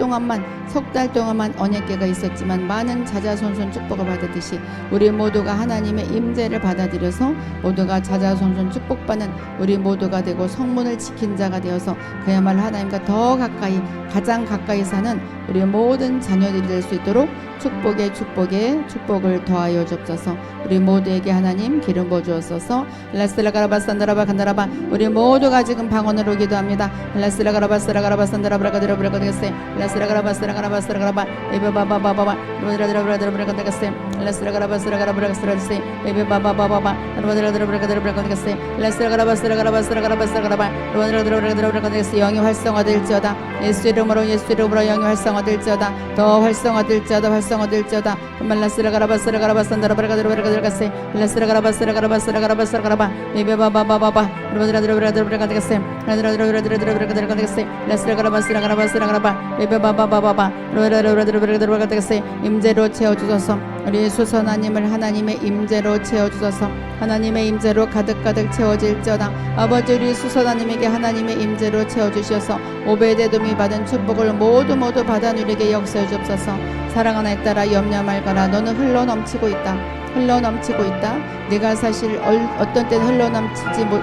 동안만 언약궤가 있었지만 많은 자자손손 축복을 받았듯이 우리 모두가 하나님의 임재를 받아들여서 모두가 자자손손 축복받는 우리 모두가 되고 성문을 지킨 자가 되어서 그야말로 하나님과 더 가까이, 가장 가까이 사는 우리 모든 자녀들이 될 수 있도록 축복에 축복을 더하여 주옵소서. 우리 모두에게 하나님 기름 부어 주옵소서. 라스라가라바 산다라바 간다라바. 우리 모두가 지금 방언으로 기도합니다. 라스라가라바 스라가라바 산다라바 가드라브라가데세. 라스라가라바 스라가라바 스라가라바 에베바바바바바 로드라드라브라드라브라가데세. 라스라가라바 스라가라브라가 스라세. 에베바바바바바 로드라드라브라가드라브라가데세. 라스라가라바 스라가라바 스라가라바 스라가라바 로드라드라브라가드라브라가데세. 영이 활성화될지어다. 예수 이름으로 영이 활성화될지어다. 더 활성화될지어다. 활성화될지어다. 라스라가라바 스라가라바 산다라바가드라브라가데세. 라스라가라바 스라가라바 스라가라바 스라가라바 에베바바바바바 로드라드라브라가데세. 라드라드라브라가데세. 라스라가라바 스라가라바 스라가라바 에베바바바바바 로드라드라브라가데세. 임재로 채워주소서. 우리 수선하님을 하나님의 임재로 채워주소서. 하나님의 임재로 가득가득 채워질지어다. 아버지, 우리 수선하님에게 하나님의 임재로 채워주셔서 오베데돔이 받은 축복을 모두 받아 누리게 역사해 주옵소서. 사랑하나에 따라 염려 말거라. 너는 흘러넘치고 있다. 네가 사실 어떤 때는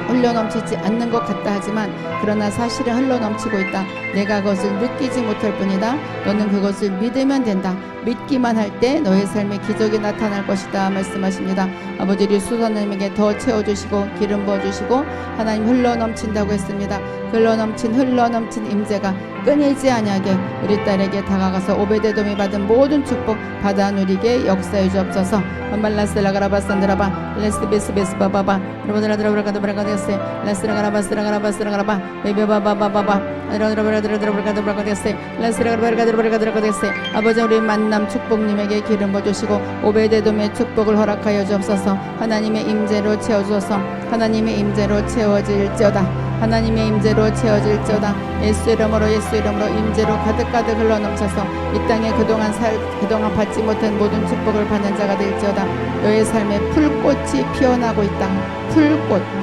흘러넘치지 않는 것 같다 하지만 그러나 사실은 흘러넘치고 있다. 내가 그것을 느끼지 못할 뿐이다. 너는 그것을 믿으면 된다. 믿기만 할 때 너의 삶에 기적이 나타날 것이다 말씀하십니다. 아버지, 우리 수선님에게 더 채워주시고 기름 부어주시고 하나님 흘러넘친다고 했습니다. 흘러넘친 임재가 끊이지 아니하게 우리 딸에게 다가가서 오베데돔이 받은 모든 축복 받아 누리게 역사해 주옵소서. 말라스라가라바산드라바 레스베스베스바바바 로드라드라브라가드브라가데세. 라스라가라바스라가라바스라가라바 베베바바바바바 로드라드라브라가드브라가데세. 라스라가라바드브라가데세. 아버지, 우리 만남 축복님에게 기름 부어주시고 오베데돔의 축복을 허락하여 주옵소서. 하나님의 임재로 채워주소서. 하나님의 임재로 채워질지어다. 하나님의 임재로 채워질지어다. 예수 이름으로 임재로 가득가득 흘러넘쳐서 이 땅에 그동안 받지 못한 모든 축복을 받는 자가 될지어다. 너의 삶에 풀꽃이 피어나고 있다.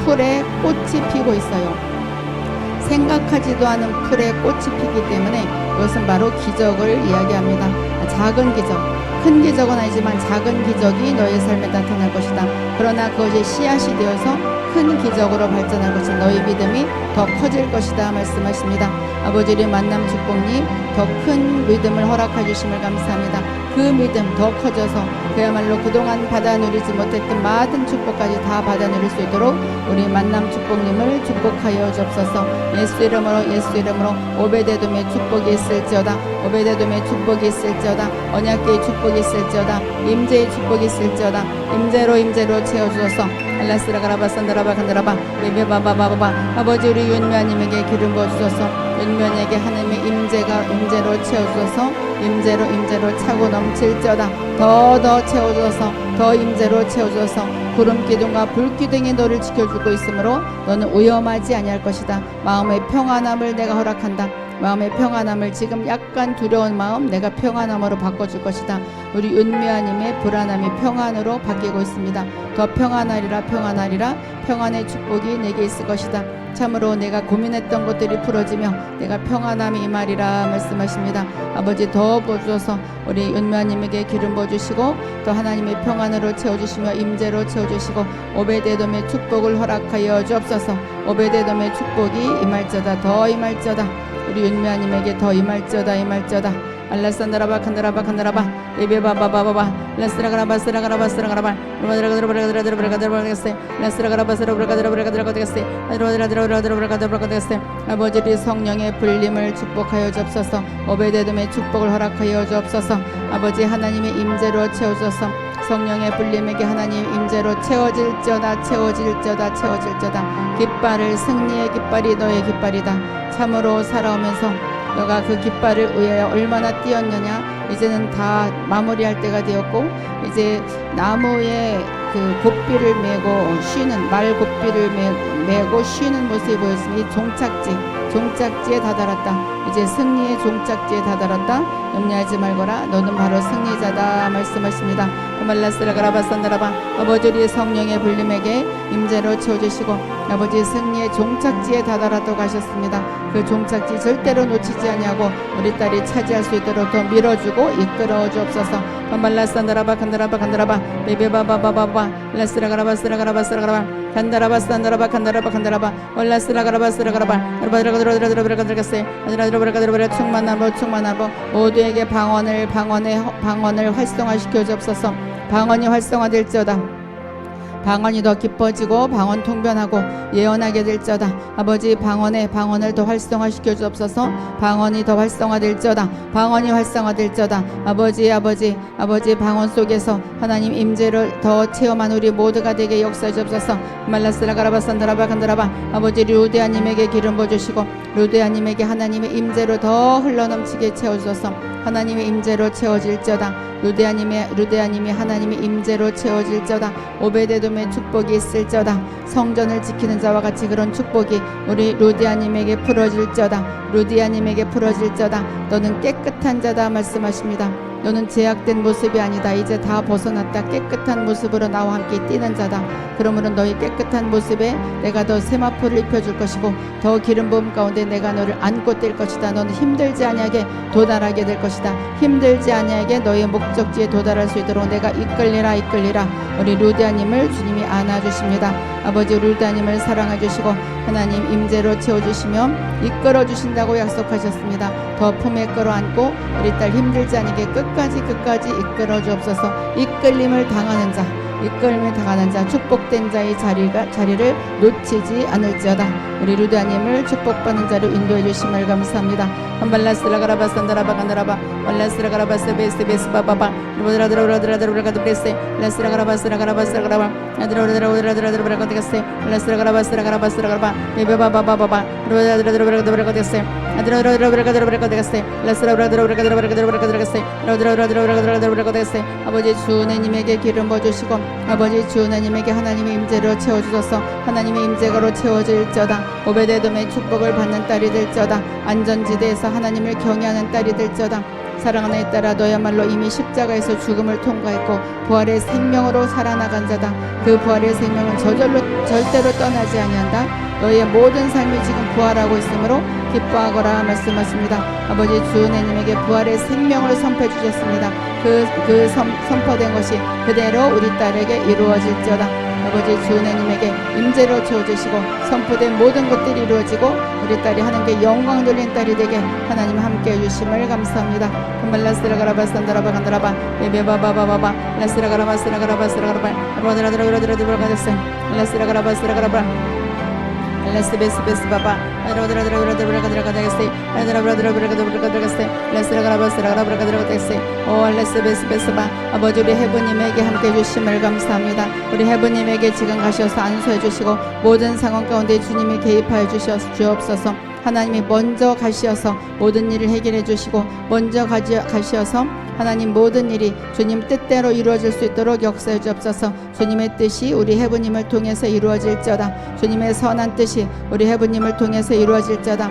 풀에 꽃이 피고 있어요. 생각하지도 않은 풀에 꽃이 피기 때문에 이것은 바로 기적을 이야기합니다. 작은 기적, 큰 기적은 아니지만 작은 기적이 너의 삶에 나타날 것이다. 그러나 그것이 씨앗이 되어서 큰 기적으로 발전할 것은 너희 믿음이 더 커질 것이다 말씀하십니다. 아버지의 만남 축복님, 더 큰 믿음을 허락해 주심을 감사합니다. 그 믿음 더 커져서 그야말로 그동안 받아 누리지 못했던 많은 축복까지 다 받아 누릴 수 있도록 우리 만남 축복님을 축복하여 주옵소서. 예수 이름으로 오베데돔의 축복이 있을지어다. 언약궤의 축복이 있을지어다. 임재의 축복이 있을지어다. 임재로 채워주소서. 알라스라가라바산다라바 간다라바 베베바바바바. 아버지, 우리 윤미아님에게 기름 부어주소서. 윤미아에게 하나님의 임재로 채워주소서. 임재로 차고 넘칠지어다. 더 채워주소서. 더 임재로 채워주소서. 구름 기둥과 불 기둥이 너를 지켜주고 있으므로 너는 위험하지 아니할 것이다. 마음의 평안함을 내가 허락한다. 마음의 평안함을 지금 약간 두려운 마음 내가 평안함으로 바꿔줄 것이다. 우리 은미아님의 불안함이 평안으로 바뀌고 있습니다. 더 평안하리라 평안하리라 평안의 축복이 내게 있을 것이다. 참으로 내가 고민했던 것들이 풀어지며 내가 평안함이 임하리라 말씀하십니다. 아버지 더 부어주셔서 우리 은미아님에게 기름 부어주시고 또 하나님의 평안으로 채워주시며 임재로 채워주시고 오베데돔의 축복을 허락하여 주옵소서. 오베데돔의 축복이 임할저다 더 임할저다. 우리 윤미아님에게 더 임할저다 알라산다라바 칸다라바 칸다라바 에베바바바바바 라스라가라바 스라가라바 스라가라바 아버지 성령의 불림을 축복하여 주옵소서. 오베데돔의 축복을 허락하여 주옵소서. 아버지 하나님의 임재로 채워주소서. 성령의 불림에게 하나님 임재로 채워질저다 깃발을 승리의 깃발이 너의 깃발이다. 참으로 살아오면서 너가 그 깃발을 의하여 얼마나 뛰었느냐. 이제는 다 마무리할 때가 되었고 이제 나무에 그 곱비를 메고 쉬는 말 곱비를 메고 쉬는 모습이 보였으니 종착지에 다다랐다. 이제 승리의 종착지에 다다랐다. 염려하지 말거라. 너는 바로 승리자다 말씀하십니다. 말라스라가라바산다라바 아버지 우리 성령의 불림에게 임재로 채워주시고 아버지 승리의 종착지에 다다랐다고 하셨습니다. 그 종착지 절대로 놓치지 아니하고 우리 딸이 차지할 수 있도록 더 밀어주고 이끌어 주옵소서. 말라산다라바 간다라바 베베바바바바바 라스라가라바 간다라바 올라스라가라바 충만하고 모두에게 방언을 활성화시켜 주옵소서. 방언이 활성화될지어다. 방언이 더 깊어지고 방언 통변하고 예언하게 될지어다. 아버지 방언을 더 활성화시켜 주옵소서. 방언이 더 활성화될지어다. 방언이 활성화될지어다. 아버지 방언 속에서 하나님 임재를 더 체험한 우리 모두가 되게 역사해 주옵소서. 말라스라가라바산다라바 간다라바 아버지 루데아님에게 기름 부어주시고 루데아님에게 하나님의 임재로 더 흘러넘치게 채워주소서. 하나님의 임재로 채워질지어다. 루데아님이 하나님의 임재로 채워질지어다. 오베데돔의 축복이 있을지어다. 성전을 지키는 자와 같이 그런 축복이 우리 루디아님에게 풀어질지어다. 너는 깨끗한 자다 말씀하십니다. 너는 제약된 모습이 아니다. 이제 다 벗어났다. 깨끗한 모습으로 나와 함께 뛰는 자다. 그러므로 너희 깨끗한 모습에 내가 더 세마포를 입혀줄 것이고 더 기름 부음 가운데 내가 너를 안고 뛸 것이다. 너는 힘들지 아니하게 도달하게 될 것이다. 힘들지 아니하게 너의 목적지에 도달할 수 있도록 내가 이끌리라. 우리 루디아님을 주님이 안아주십니다. 아버지 루디아님을 사랑해주시고 하나님 임재로 채워주시며 이끌어주신다고 약속하셨습니다. 더 품에 끌어안고 우리 딸 힘들지 않게 끝까지 이끌어 주옵소서. 이끌림을 당하는 자 축복된 자의 자리를 놓치지 않을지어다. 우리 루다님을 축복받는 자로 인도해 주심을 감사합니다. 한발라스라가라바산다라바 간다라바 발라스라가라바스베스베스바바바 로드라드라드라드라드라드레스 라스라가라바스라가라바스라가라바 아드라드라드라드라드라드라드레스 라스라가라바스라가라바스라가라바 베베바바바바바 로드라드라드라드라드라드레스 아드라드라드라드라드라드레스 라스라드라드라드라드라드레스 로드라드라드라드라드라드레스 아버지 주 은혜님에게 기름 부어주시고 아버지 주 은혜님에게 하나님의 임재로 채워주소서. 하나님의 임재가로 채워질지어다. 오베데돔의 축복을 받는 딸이 될지어다. 안전지대에서 하나님을 경외하는 딸이 될지어다. 사랑하는 딸아 너야말로 이미 십자가에서 죽음을 통과했고 부활의 생명으로 살아나간 자다. 그 부활의 생명은 절대로 떠나지 아니한다. 너의 모든 삶이 지금 부활하고 있으므로 기뻐하거라 말씀하십니다. 아버지 주 은혜님에게 부활의 생명을 선포해 주셨습니다. 그 선포된 것이 그대로 우리 딸에게 이루어질지어다. 아버지 주 은혜님에게 임재로 채워주시고 선포된 모든 것들이 이루어지고 우리 딸이 하나님께 영광 돌린 딸이 되게 하나님 함께 해주심을 감사합니다. 라스라가라바산다라바 간다라바 베베바바바바바 라스라가라바스라가라바스라가라바 라스라가라바스라가라바 라스베스베스바바 라스라가라바스라가라바스라가라바스라가라바 아버지 우리 해부님에게 함께 해주심을 감사합니다. 우리 해부님에게 지금 가셔서 안수해 주시고 모든 상황 가운데 주님이 개입하여 주옵소서. 하나님이 먼저 가시어서 모든 일을 해결해 주시고 먼저 가시어서 하나님 모든 일이 주님 뜻대로 이루어질 수 있도록 역사해 주옵소서. 주님의 뜻이 우리 해부님을 통해서 이루어질지어다. 주님의 선한 뜻이 우리 해부님을 통해서 이루어질지어다.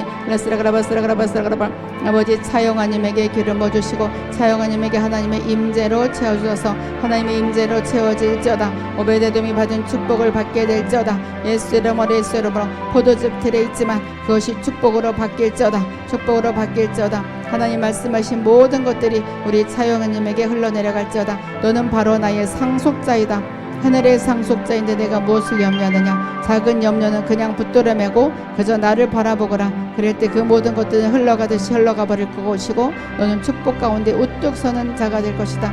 아버지 라스라가라바스라가라바스라가라바 아버지 차영아님에게 기름 부어주시고 차영아님에게 하나님의 임재로 채워주셔서 하나님의 임재로 채워질지어다. 오베데돔이 받은 축복을 받게 될지어다. 예수 이름으로 예수 이름으로 포도즙 틀에 있지만 그것이 축복으로 바뀔지어다. 축복으로 바뀔지어다. 하나님 말씀하신 모든 것들이 우리 차영아님에게 흘러내려갈지어다. 너는 바로 나의 상속자이다. 하늘의 상속자인데 내가 무엇을 염려하느냐. 작은 염려는 그냥 붙들어 매고 그저 나를 바라보거라. 그럴 때 그 모든 것들은 흘러가듯이 흘러가 버릴 것이고 너는 축복 가운데 우뚝 서는 자가 될 것이다.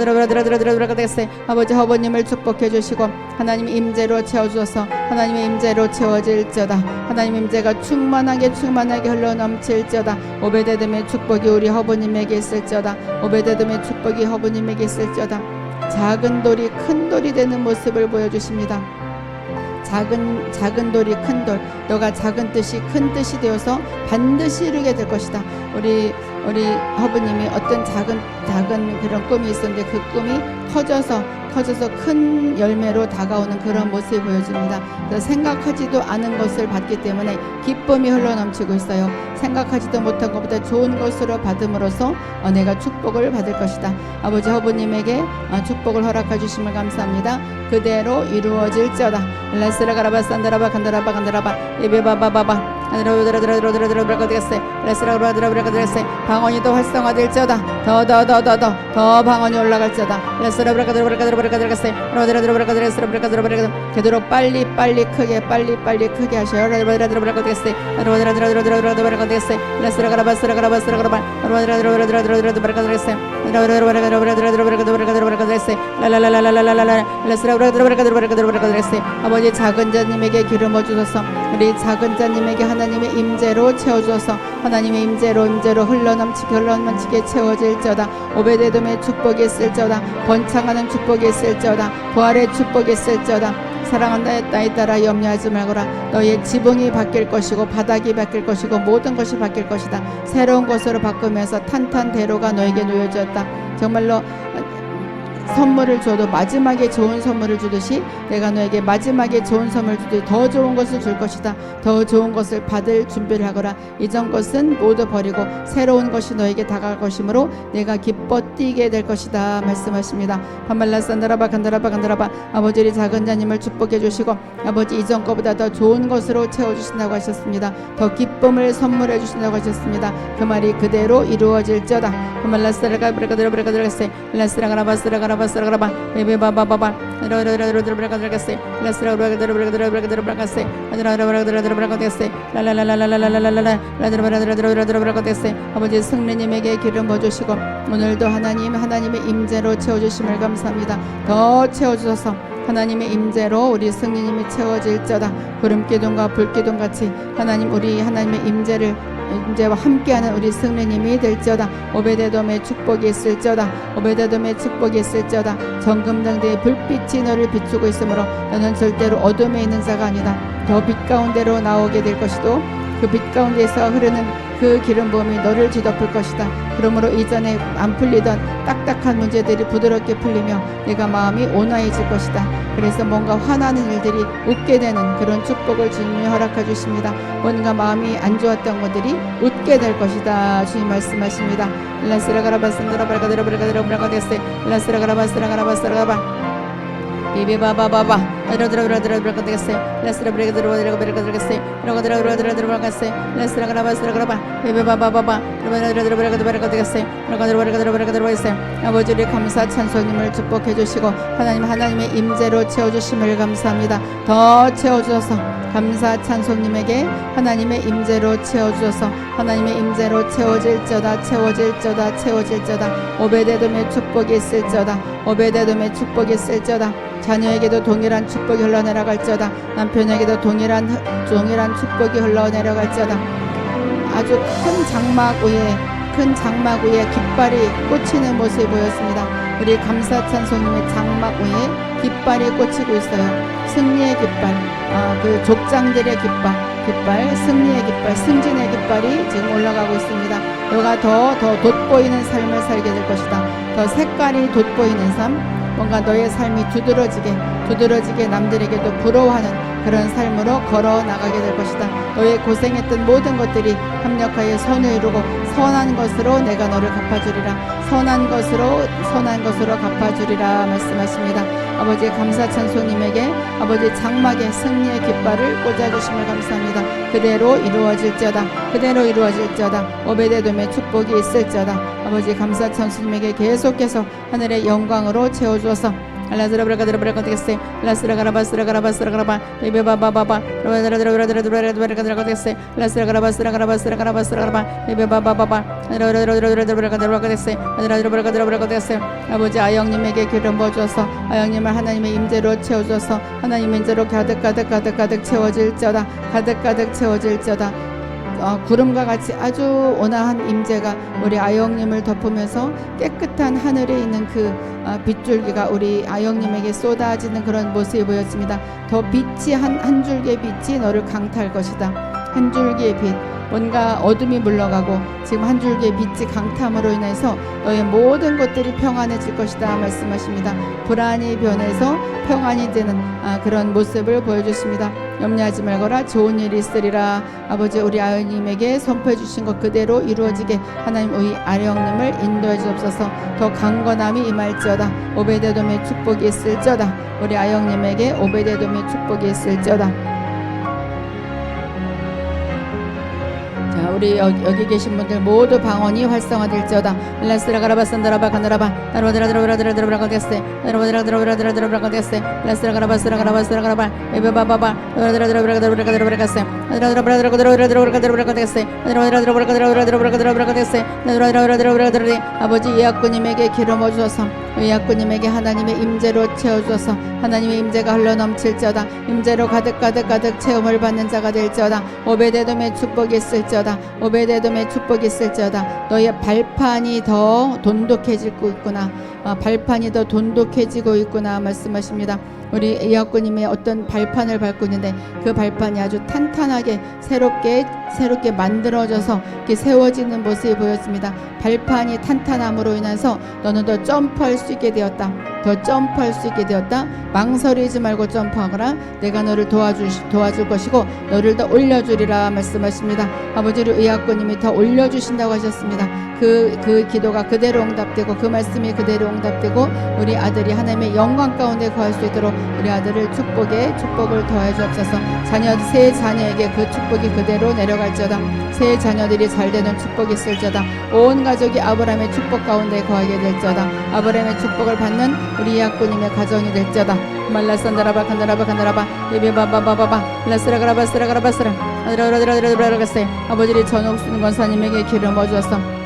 아버지 허버님을 축복해 주시고 하나님의 임재로 채워주셔서 하나님의 임재로 채워질지어다. 하나님의 임재가 충만하게 흘러넘칠지어다. 오베데돔의 축복이 우리 허버님에게 있을지어다. 오베데돔의 축복이 허버님에게 있을지어다. 작은 돌이 큰 돌이 되는 모습을 보여주십니다. 작은 돌이 큰 돌, 너가 작은 뜻이 큰 뜻이 되어서 반드시 이루게 될 것이다. 우리 허브님이 어떤 작은 그런 꿈이 있었는데 그 꿈이 커져서 큰 열매로 다가오는 그런 모습이 보여집니다. 그래서 생각하지도 않은 것을 받기 때문에 기쁨이 흘러넘치고 있어요. 생각하지도 못한 것보다 좋은 것으로 받음으로써 내가 축복을 받을 것이다. 아버지 허브님에게 축복을 허락해 주심을 감사합니다. 그대로 이루어질지어다. 라스라가라바 산다라바 간다라바 간다라바 예베바바바바 방언이 더 활성화될지어다. 더 방언이 올라갈지어다. 되도록 빨리 크게 하셔요. 아버지 작은 자님에게 기름어 주소서. 우리 작은 자님에게 하나님의 임재로 채워주소서. 하나님의 임재로 흘러넘치게 채워질지어다. 오베데돔의 축복이 있을지어다. 번창하는 축복이 있을지어다. 부활의 축복이 있을지어다. 사랑한다 나에 따라 염려하지 말거라. 너의 지붕이 바뀔 것이고 바닥이 바뀔 것이고 모든 것이 바뀔 것이다. 새로운 것으로 바꾸면서 탄탄대로가 너에게 놓여졌다. 정말로 선물을 줘도 마지막에 좋은 선물을 주듯이 내가 너에게 마지막에 좋은 선물을 주듯이 더 좋은 것을 줄 것이다. 더 좋은 것을 받을 준비를 하거라. 이전 것은 모두 버리고 새로운 것이 너에게 다가갈 것이므로 내가 기뻐 뛰게 될 것이다 말씀하십니다. 판말라산다라바 간다라바 아버지 우리 작은 자님을 축복해 주시고 아버지 이전 것보다 더 좋은 것으로 채워주신다고 하셨습니다. 더 기쁨을 선물해 주신다고 하셨습니다. 그 말이 그대로 이루어질지어다. 판말라스라가라바스라가라바 베베바바바바 아버지 승리님에게 기름 부어주시고 오늘도 하나님의 임재로 채워주심을 감사합니다. 더 채워주셔서 하나님의 임재로 우리 승리님이 채워질지어다. 구름기둥과 불기둥같이 하나님의 임재를 임재와 함께하는 우리 승리님이 될지어다. 오베데돔의 축복이 있을지어다. 오베데돔의 축복이 있을지어다. 정금당대의 불빛이 너를 비추고 있으므로 너는 절대로 어둠에 있는 자가 아니다. 더 빛 가운데로 나오게 될 것이도 그 빛 가운데서 흐르는 그 기름 부음이 너를 뒤덮을 것이다. 그러므로 이전에 안 풀리던 딱딱한 문제들이 부드럽게 풀리며 내가 마음이 온화해질 것이다. 그래서 뭔가 화나는 일들이 웃게 되는 그런 축복을 주님이 허락해 주십니다. 뭔가 마음이 안 좋았던 것들이 웃게 될 것이다. 주님 말씀하십니다. 비비바바바바 라스라브라드라브라카데세 라스라브라드라브라카데세 라가드라브라드라브라카데세 라스라가라바스라가라바 비비바바바바 라바드라브라카데세 라가드라브라카데세 아버지를 감사 찬송님을 축복해 주시고 하나님의 임재로 채워 주심을 감사합니다. 더 채워 주셔서 감사 찬송님에게 하나님의 임재로 채워 주셔서 하나님의 임재로 채워질지어다. 채워질지어다. 채워질지어다. 오베데돔의 축복이 있을지어다. 오베데돔의 축복이 있을지어다. 자녀에게도 동일한 축복이 흘러내려갈지어다. 남편에게도 동일한 축복이 흘러내려갈지어다. 아주 큰 장막 위에 깃발이 꽂히는 모습이 보였습니다. 우리 감사 찬송님의 장막 위에 깃발이 꽂히고 있어요. 승리의 깃발, 그 족장들의 깃발, 승리의 깃발, 승진의 깃발이 지금 올라가고 있습니다. 너가 더 돋보이는 삶을 살게 될 것이다. 더 색깔이 돋보이는 삶, 뭔가 너의 삶이 두드러지게 남들에게도 부러워하는 그런 삶으로 걸어 나가게 될 것이다. 너의 고생했던 모든 것들이 합력하여 선을 이루고 선한 것으로 내가 너를 갚아주리라. 선한 것으로 갚아주리라 말씀하십니다. 아버지 감사 찬송님에게 아버지 장막에 승리의 깃발을 꽂아주심을 감사합니다. 그대로 이루어질지어다. 그대로 이루어질지어다. 오베데돔의 축복이 있을지어다. 아버지 감사 찬송님에게 계속해서 하늘의 영광으로 채워주어서 라스라브라카드라브라카데세 라스라가라바스라가라바스라가라바 베베바바바바 라스라가라바스라가라바스라가라바데세 라스라가라바스라가라바스라가라바스라가라바 베베바바바바 라스라가라바스라가라바데세 라스라가라바스라가라바데세 아버지 아영님에게 기름 부어주어서 아영님을 하나님의 임재로 채워주어서 하나님의 임재로 가득 채워질지어다. 가득 채워질지어다. 구름과 같이 아주 온화한 임재가 우리 아영님을 덮으면서 깨끗한 하늘에 있는 그 빗줄기가 우리 아영님에게 쏟아지는 그런 모습이 보였습니다. 더 빛이 한 줄기의 빛이 너를 강타할 것이다. 한 줄기의 빛, 뭔가 어둠이 물러가고 지금 한 줄기의 빛이 강탐으로 인해서 너의 모든 것들이 평안해질 것이다 말씀하십니다. 불안이 변해서 평안이 되는 그런 모습을 보여주십니다. 염려하지 말거라. 좋은 일이 있으리라. 아버지 우리 아영님에게 선포해 주신 것 그대로 이루어지게 하나님 우리 아영님을 인도해 주옵소서. 더 강건함이 임할지어다. 오베데돔의 축복이 있을지어다. 우리 아영님에게 오베데돔의 축복이 있을지어다. 자, 우리 여기 계신 분들 모두 방언이 활성화될지어다. 라스라가라바산다라바 간다라바 나라바드라드라브라드라브라가데세 나라바드라드라브라드라브라가데세 라스라가라바스라가라바스라가라바 에베바바바 라드라드라브라드라브라가데세 라드라드라브라드라브라가데세 라드라드라브라드라브라가데세 라드라드라브라드라브라가데세 아버지 예약군님에게 기름 부어주셔서 예약군님에게 하나님의 임재로 채워주셔서 하나님의 임재가 흘러넘칠지어다. 임재로 가득 체험을 받는 자가 될지어다. 오베데돔의 축복이 있을지어다. 오베데돔의 축복이 있을지어다. 너의 발판이 더 돈독해지고 있구나. 발판이 더 돈독해지고 있구나 말씀하십니다. 우리 예약군님의 어떤 발판을 밟고 있는데 그 발판이 아주 탄탄하게 새롭게 만들어져서 이렇게 세워지는 모습이 보였습니다. 발판이 탄탄함으로 인해서 너는 더 점프할 수 있게 되었다. 더 점프할 수 있게 되었다. 망설이지 말고 점프하거라. 내가 너를 도와줄 것이고 너를 더 올려주리라 말씀하십니다. 아버지 우리 예약군님이 더 올려주신다고 하셨습니다. 그 기도가 그대로 응답되고 그 말씀이 그대로 응답되고 우리 아들이 하나님의 영광 가운데 거할 수 있도록 우리 아들을 축복을 더해 주옵소서. 새 자녀에게 그 축복이 그대로 내려갈지어다. 새 자녀들이 잘되는 축복이 있을지어다. 온 가족이 아브라함의 축복 가운데 거하게 될지어다. 아브라함의 축복을 받는 우리 야곱님의 가정이 될지어다. 말라산다라바 간다라바 예비바바바바바 라스라가라바스라가라바스라 아드라드라드라드라가세 아버지를 전옥순 권사님에게 기름 부어주어서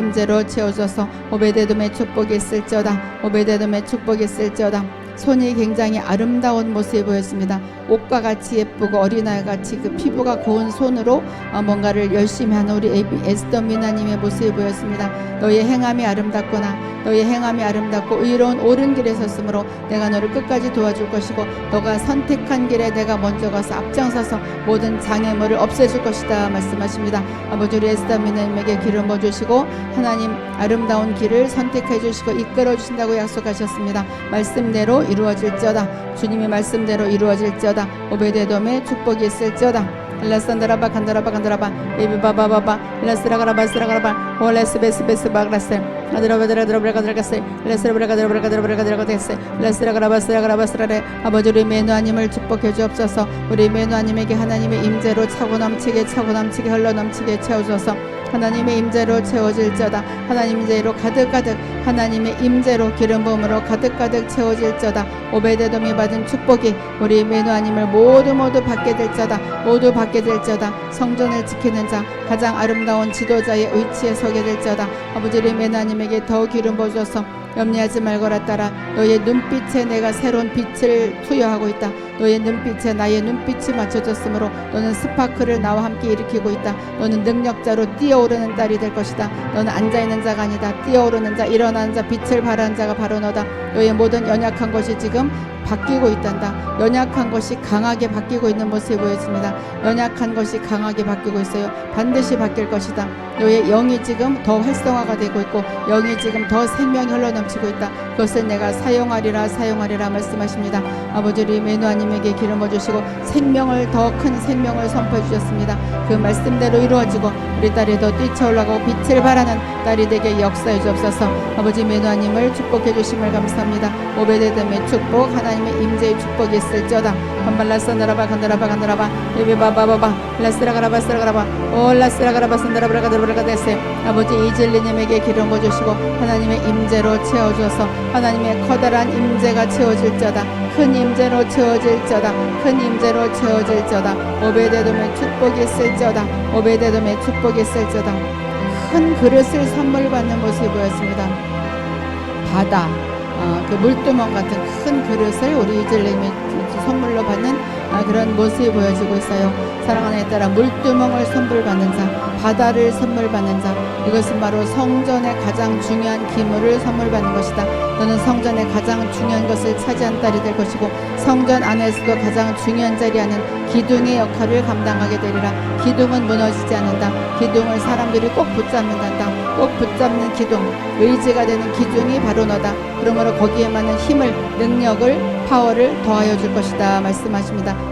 임재로 채워줘서 오베데돔의 축복이 있을지어다. 오베데돔의 축복이 있을지어다. 손이 굉장히 아름다운 모습이 보였습니다. 옷과 같이 예쁘고 어린아이 같이 그 피부가 고운 손으로 뭔가를 열심히 하는 우리 에스더 미나님의 모습이 보였습니다. 너의 행함이 아름답구나. 너의 행함이 아름답고 의로운 옳은 길에 섰으므로 내가 너를 끝까지 도와줄 것이고 너가 선택한 길에 내가 먼저 가서 앞장서서 모든 장애물을 없애줄 것이다 말씀하십니다. 아버지 우리 에스더 미나님에게 길을 모주시고 하나님 아름다운 길을 선택해 주시고 이끌어 주신다고 약속하셨습니다. 말씀대로 이루어질지어다. 주님의 말씀대로 이루어질지어다. 오베데돔의 축복이 있을지어다. 라산다라바 간다라바 간다라바 에비바바바바 라스라가라바스라가라바 올레스베스베스바그라세 아드라바드라드라브라가드라가세 레스라브라가드라브라가드라브라가드라가데세 레스라가라바스라가라바스라레 아버지 우리 메누아님을 축복해 주옵소서. 우리 메누아님에게 하나님의 임재로 차고 넘치게 흘러 넘치게 채워주셔서 하나님의 임재로 채워질지어다. 하나님 임재로 가득가득 하나님의 임재로 기름 부음으로 가득가득 채워질지어다. 오베데돔이 받은 축복이 우리 메누아님을 모두 받게 될지어다. 모두 받게 될지어다. 성전을 지키는 자 가장 아름다운 지도자의 위치에 서게 될지어다. 아버지 우리 메누아님에게 더 기름 부어주셔서 염려하지 말거라 따라 너의 눈빛에 내가 새로운 빛을 투여하고 있다. 너의 눈빛에 나의 눈빛이 맞춰졌으므로 너는 스파크를 나와 함께 일으키고 있다. 너는 능력자로 뛰어오르는 딸이 될 것이다. 너는 앉아있는 자가 아니다. 뛰어오르는 자, 일어나는 자, 빛을 발하는 자가 바로 너다. 너의 모든 연약한 것이 지금 바뀌고 있단다. 연약한 것이 강하게 바뀌고 있는 모습이 보였습니다. 연약한 것이 강하게 바뀌고 있어요. 반드시 바뀔 것이다. 너의 영이 지금 더 활성화가 되고 있고 영이 지금 더 생명이 흘러넘치고 있다. 그것을 내가 사용하리라 말씀하십니다. 아버지 우리 메누아님에게 기름 부어주시고 생명을 더 큰 생명을 선포해 주셨습니다. 그 말씀대로 이루어지고 우리 딸이 더 뛰쳐올라가고 빛을 발하는 딸이 되게 역사해 주옵소서. 아버지 메누아님을 축복해 주심을 감사합니다. 오베데돔의 축복 하나님의 임재의 축복이 있을지어다. 한발라스나라바 간다라바 에비바바바바 라스라가라바스라가라바 올라스라가라바스나라브라가드라브라가데세 아버지 이질리님에게 기름 부어주시고 하나님의 임재로 채워주어서 하나님의 커다란 임재가 채워질지어다. 큰 임재로 채워질지어다. 큰 임재로 채워질지어다. 오베데돔의 축복이 있을지어다. 오베데돔의 축복이 있을지어다. 큰 그릇을 선물 받는 모습이 보였습니다. 바다 그 물두멍 같은 큰 그릇을 우리 이질님이 선물로 받는 그런 모습이 보여지고 있어요. 사랑하는 따라 물두멍을 선물 받는 자, 바다를 선물 받는 자, 이것은 바로 성전의 가장 중요한 기물을 선물 받는 것이다. 너는 성전의 가장 중요한 것을 차지한 딸이 될 것이고 성전 안에서도 가장 중요한 자리하는 기둥의 역할을 감당하게 되리라. 기둥은 무너지지 않는다. 기둥을 사람들이 꼭 붙잡는단다. 꼭 붙잡는 기둥, 의지가 되는 기둥이 바로 너다. 그러므로 거기에 맞는 힘을, 능력을, 파워를 더하여 줄 것이다 말씀하십니다.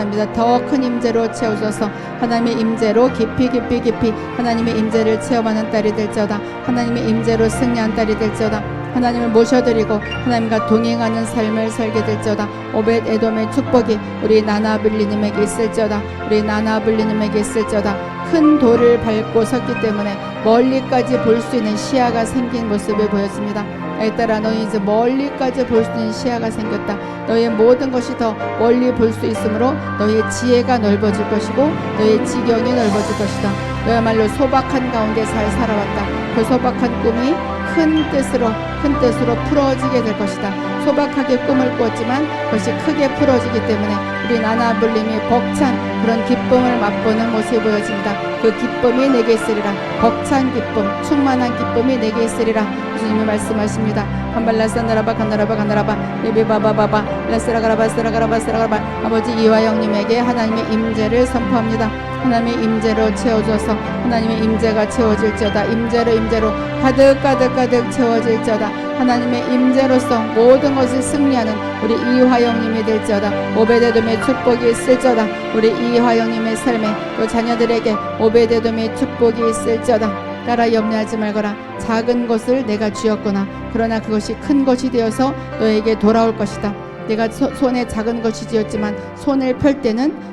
감사합니다. 더 큰 임재로 채워줘서 하나님의 임재로 깊이 하나님의 임재를 체험하는 딸이 될지어다. 하나님의 임재로 승리한 딸이 될지어다. 하나님을 모셔드리고 하나님과 동행하는 삶을 살게 될지어다. 오벳 에돔의 축복이 우리 나나블리님에게 있을지어다. 우리 나나블리님에게 있을지어다. 큰 돌을 밟고 섰기 때문에 멀리까지 볼 수 있는 시야가 생긴 모습을 보였습니다. 에 따라 너희 이제 멀리까지 볼 수 있는 시야가 생겼다. 너희의 모든 것이 더 멀리 볼 수 있으므로 너희의 지혜가 넓어질 것이고 너희의 지경이 넓어질 것이다. 너야말로 소박한 가운데 잘 살아왔다. 그 소박한 꿈이 큰 뜻으로 풀어지게 될 것이다. 소박하게 꿈을 꾸었지만 그것이 크게 풀어지기 때문에 우리 나나블림이 벅찬 그런 기쁨을 맛보는 모습이 보여집니다. 그 기쁨이 내게 있으리라. 벅찬 기쁨, 충만한 기쁨이 내게 있으리라. 주님이 말씀하십니다. 한발라사나라바 가나라바 예비바바바바 라스라가라바 아버지 이화영님에게 하나님의 임재를 선포합니다. 하나님의 임재로 채워줘서 하나님의 임재가 채워질지어다. 임재로 가득 채워질지어다. 하나님의 임재로서 모든 것을 승리하는 우리 이화영님이 될지어다. 오베데돔의 축복이 있을지어다. 우리 이화영님의 삶에 또 자녀들에게 오베데돔의 축복이 있을지어다. 따라 염려하지 말거라. 작은 것을 내가 주었구나. 그러나 그것이 큰 것이 되어서 너에게 돌아올 것이다. 내가 손에 작은 것이 지었지만 손을 펼 때는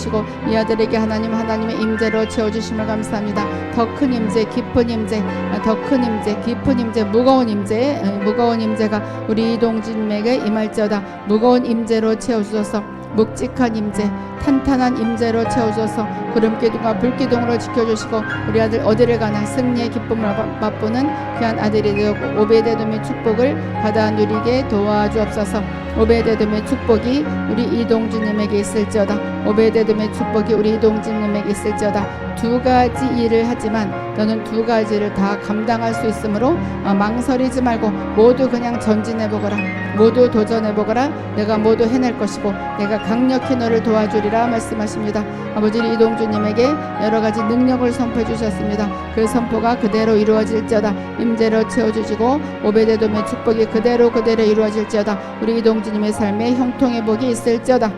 채워주시고 이 아들에게 하나님의 임재로 채워주심을 감사합니다. 더 큰 임재, 깊은 임재, 더 큰 임재, 깊은 임재, 무거운 임재가 우리 이동진님에게 임할지어다. 무거운 임재로 채워주셔서 묵직한 임재, 탄탄한 임재로 채워줘서 구름기둥과 불기둥으로 지켜주시고 우리 아들 어디를 가나 승리의 기쁨을 맛보는 귀한 아들이 되었고 오베데돔의 축복을 받아 누리게 도와주옵소서. 오베데돔의 축복이 우리 이동주님에게 있을지어다. 오베데돔의 축복이 우리 이동주님에게 있을지어다. 두 가지 일을 하지만 너는 두 가지를 다 감당할 수 있으므로 망설이지 말고 모두 그냥 전진해보거라. 모두 도전해보거라. 내가 모두 해낼 것이고 내가 강력히 너를 도와주리라 말씀하십니다. 아버지 이동주님에게 여러가지 능력을 선포해 주셨습니다. 그 선포가 그대로 이루어질지어다. 임재로 채워주시고 오베데돔의 축복이 그대로 이루어질지어다. 우리 이동주님의 삶에 형통의 복이 있을지어다.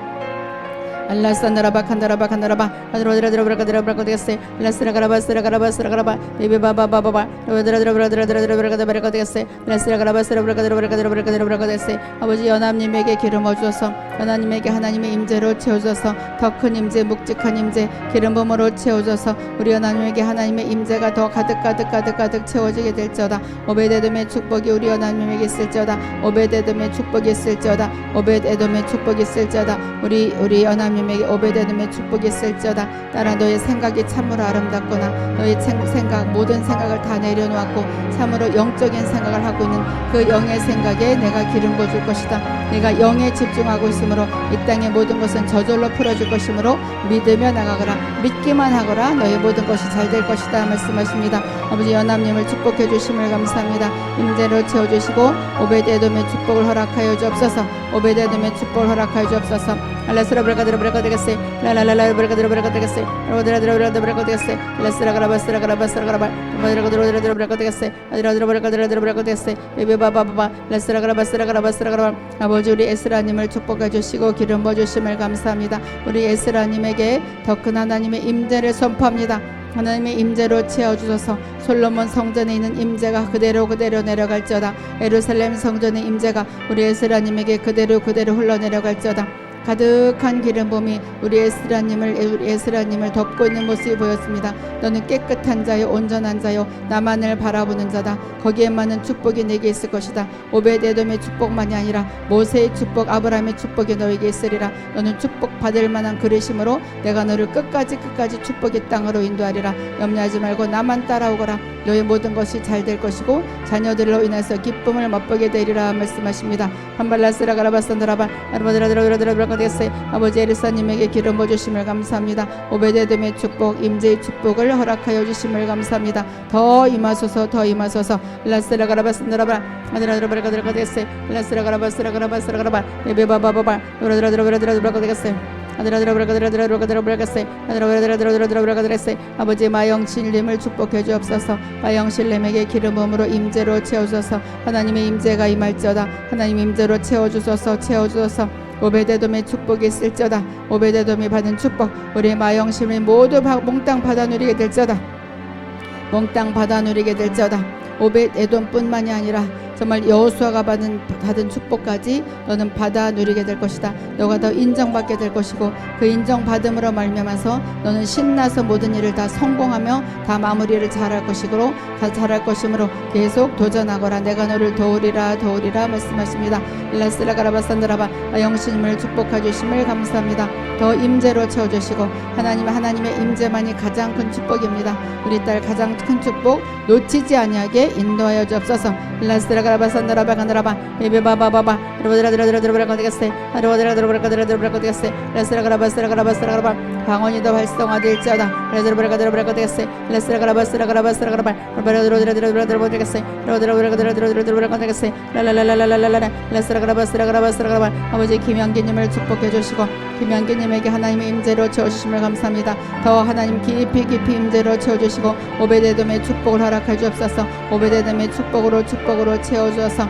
알라산다라바 칸다라바 칸다라바 아드로드라드라브라카드라브라카데세 라스라가라바스라가라바스라가라바 베베바바바바바 로드라드라브라드라드라드라브라카데세 라스라가라바스라브라카드라브라카데브라카데세 아버지 연합님에게 기름 부어주셔서 연합님에게 하나님의 임재로 채워줘서 더 큰 임재, 묵직한 임재, 기름 부음으로 채워줘서 우리 연합님에게 하나님의 임재가 더 가득 채워지게 될지어다. 오베데돔의 축복이 우리 연합님에게 있을지어다. 오베데돔의 축복이 있을지어다. 오베데돔의 축복이 있을지어다. 우리 연합님에게 오베데돔의 축복이 있을지어다. 따라 너의 생각이 참으로 아름답거나 너의 생각 모든 생각을 다 내려놓았고 참으로 영적인 생각을 하고 있는 그 영의 생각에 내가 기름 부어줄 것이다. 내가 영에 집중하고 있으므로 이 땅의 모든 것은 저절로 풀어줄 것이므로 믿으며 나가거라. 믿기만 하거라. 너의 모든 것이 잘 될 것이다 말씀하십니다. 아버지 연합님을 축복해 주심을 감사합니다. 임재로 채워주시고 오베데돔의 축복을 허락하여 주옵소서. 오베데돔의 축복을 허락하여 주옵소서. 알라스라브라카드라브라카데세 라라라라브라카드라브라카데세 로드라드라브라카데세 라스라가라바스라가라바스라가라바 로드라드라브라카데세 아드라드라브라카드라브라카데세 베베바바바바 라스라가라바스라가라바스라가라바 아버지 우리 에스라님을 축복해 주시고 기름 부어 주심을 감사합니다. 우리 에스라님에게 더 큰 하나님의 임재를 선포합니다. 하나님의 임재로 채워주셔서 솔로몬 성전에 있는 임재가 그대로 내려갈지어다. 예루살렘 성전의 임재가 우리 에스라님에게 그대로 흘러내려갈지어다. 가득한 기름 부음이 우리 에스라님을 덮고 있는 모습이 보였습니다. 너는 깨끗한 자요 온전한 자요 나만을 바라보는 자다. 거기에 많은 축복이 내게 있을 것이다. 오베데돔의 축복만이 아니라 모세의 축복, 아브라함의 축복이 너에게 있으리라. 너는 축복 받을 만한 그릇이므로 내가 너를 끝까지 축복의 땅으로 인도하리라. 염려하지 말고 나만 따라오거라. 너의 모든 것이 잘 될 것이고 자녀들로 인해서 기쁨을 맛보게 되리라 말씀하십니다. 한발라스라가라바산드라바 아르바드라드라드라드라 아버지 에리사님에게 기름 부어주심을 감사합니다. 오베데돔의 축복, 임재의 축복을 허락하여 주심을 감사합니다. 더 임하소서 라스라가라바스라바 아드라드라브라카드라카데세 라스라가라바스라가라바스라가라바 베베바바바바 로드라드라브라드라드라카데세 아드라드라브라카드라브라카드라브라카데세 아버지 마영신님을 축복해 주옵소서. 마영신님에게 기름 부음으로 임재로 채워주셔서 하나님의 임재가 임할지어다. 하나님의 임재로 채워주소서. 오베데돔의 축복이 있을지어다. 오베데돔이 받은 축복 우리 마영심이 모두 몽땅 받아 누리게 될지어다. 오베데돔뿐만이 아니라 정말 여호수아가 받은 축복까지 너는 받아 누리게 될 것이다. 너가 더 인정받게 될 것이고 그 인정받음으로 말미암아서 너는 신나서 모든 일을 다 성공하며 다 마무리를 잘할 것이므로 계속 도전하거라. 내가 너를 도우리라 말씀하십니다. 라스라가라바산드라바 영신님을 축복해 주심을 감사합니다. 더 임재로 채워주시고 하나님의 임재만이 가장 큰 축복입니다. 우리 딸 가장 큰 축복 놓치지 아니하게 인도하여 주옵소서. 라스라가라바산드라바 간드라바 베베바바바바 방언이 더 활성화될지어다. 아버지 김양기님을 축복해 주시고 김양기님에게 하나님의 임재로 채워주심을 감사합니다. 더 하나님 깊이 임재로 채워주시고 오베데돔의 축복을 허락해 주옵소서. 오베데돔의 축복으로 채워주어서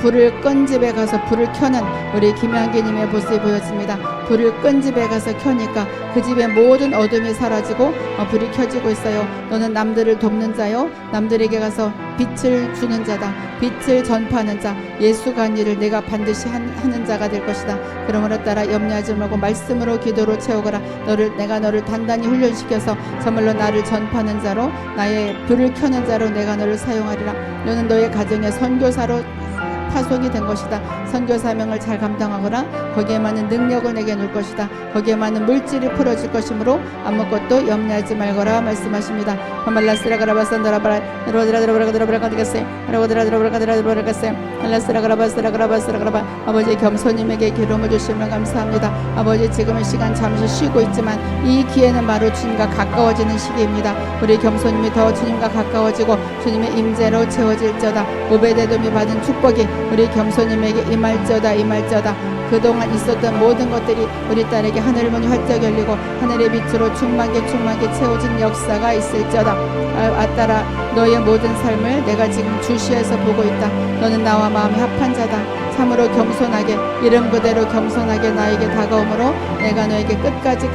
불을 끈 집에 가서 불을 켜는 우리 김양기님의 모습이 보였습니다. 불을 끈 집에 가서 켜니까 그 집의 모든 어둠이 사라지고 불이 켜지고 있어요. 너는 남들을 돕는 자요, 남들에게 가서 빛을 주는 자다. 빛을 전파하는 자, 예수가 한 일을 내가 반드시 하는 자가 될 것이다. 그러므로 따라 염려하지 말고 말씀으로 기도로 채우거라. 내가 너를 단단히 훈련시켜서 정말로 나를 전파하는 자로, 나의 불을 켜는 자로 내가 너를 사용하리라. 너는 너의 가정의 선교사로 파송이 된 것이다. 선교 사명을 잘 감당하거라. 거기에 많은 능력을 내게 놓을 것이다. 거기에 많은 물질이 풀어질 것이므로 아무것도 염려하지 말거라 말씀하십니다. 아버지 겸손님에게 기름을 주시면 감사합니다. 아버지 지금은 시간 잠시 쉬고 있지만 이 기회는 바로 주님과 가까워지는 시기입니다. 우리 겸손님이 더 주님과 가까워지고 주님의 임재로 채워질지어다. 오베데돔이 받은 축복이 우리 겸손님에게 임할지어다. 그동안 있었던 모든 것들이 우리 딸에게 하늘 문이 활짝 열리고 하늘의 빛으로 충만게 채워진 역사가 있을지어다. 아따라 너의 모든 삶을 내가 지금 주시해서 보고 있다. 너는 나와 마음이 합한 자다. 참으로 겸손하게 이름 그대로 겸손하게 나에게 다가오므로 내가 너에게 끝까지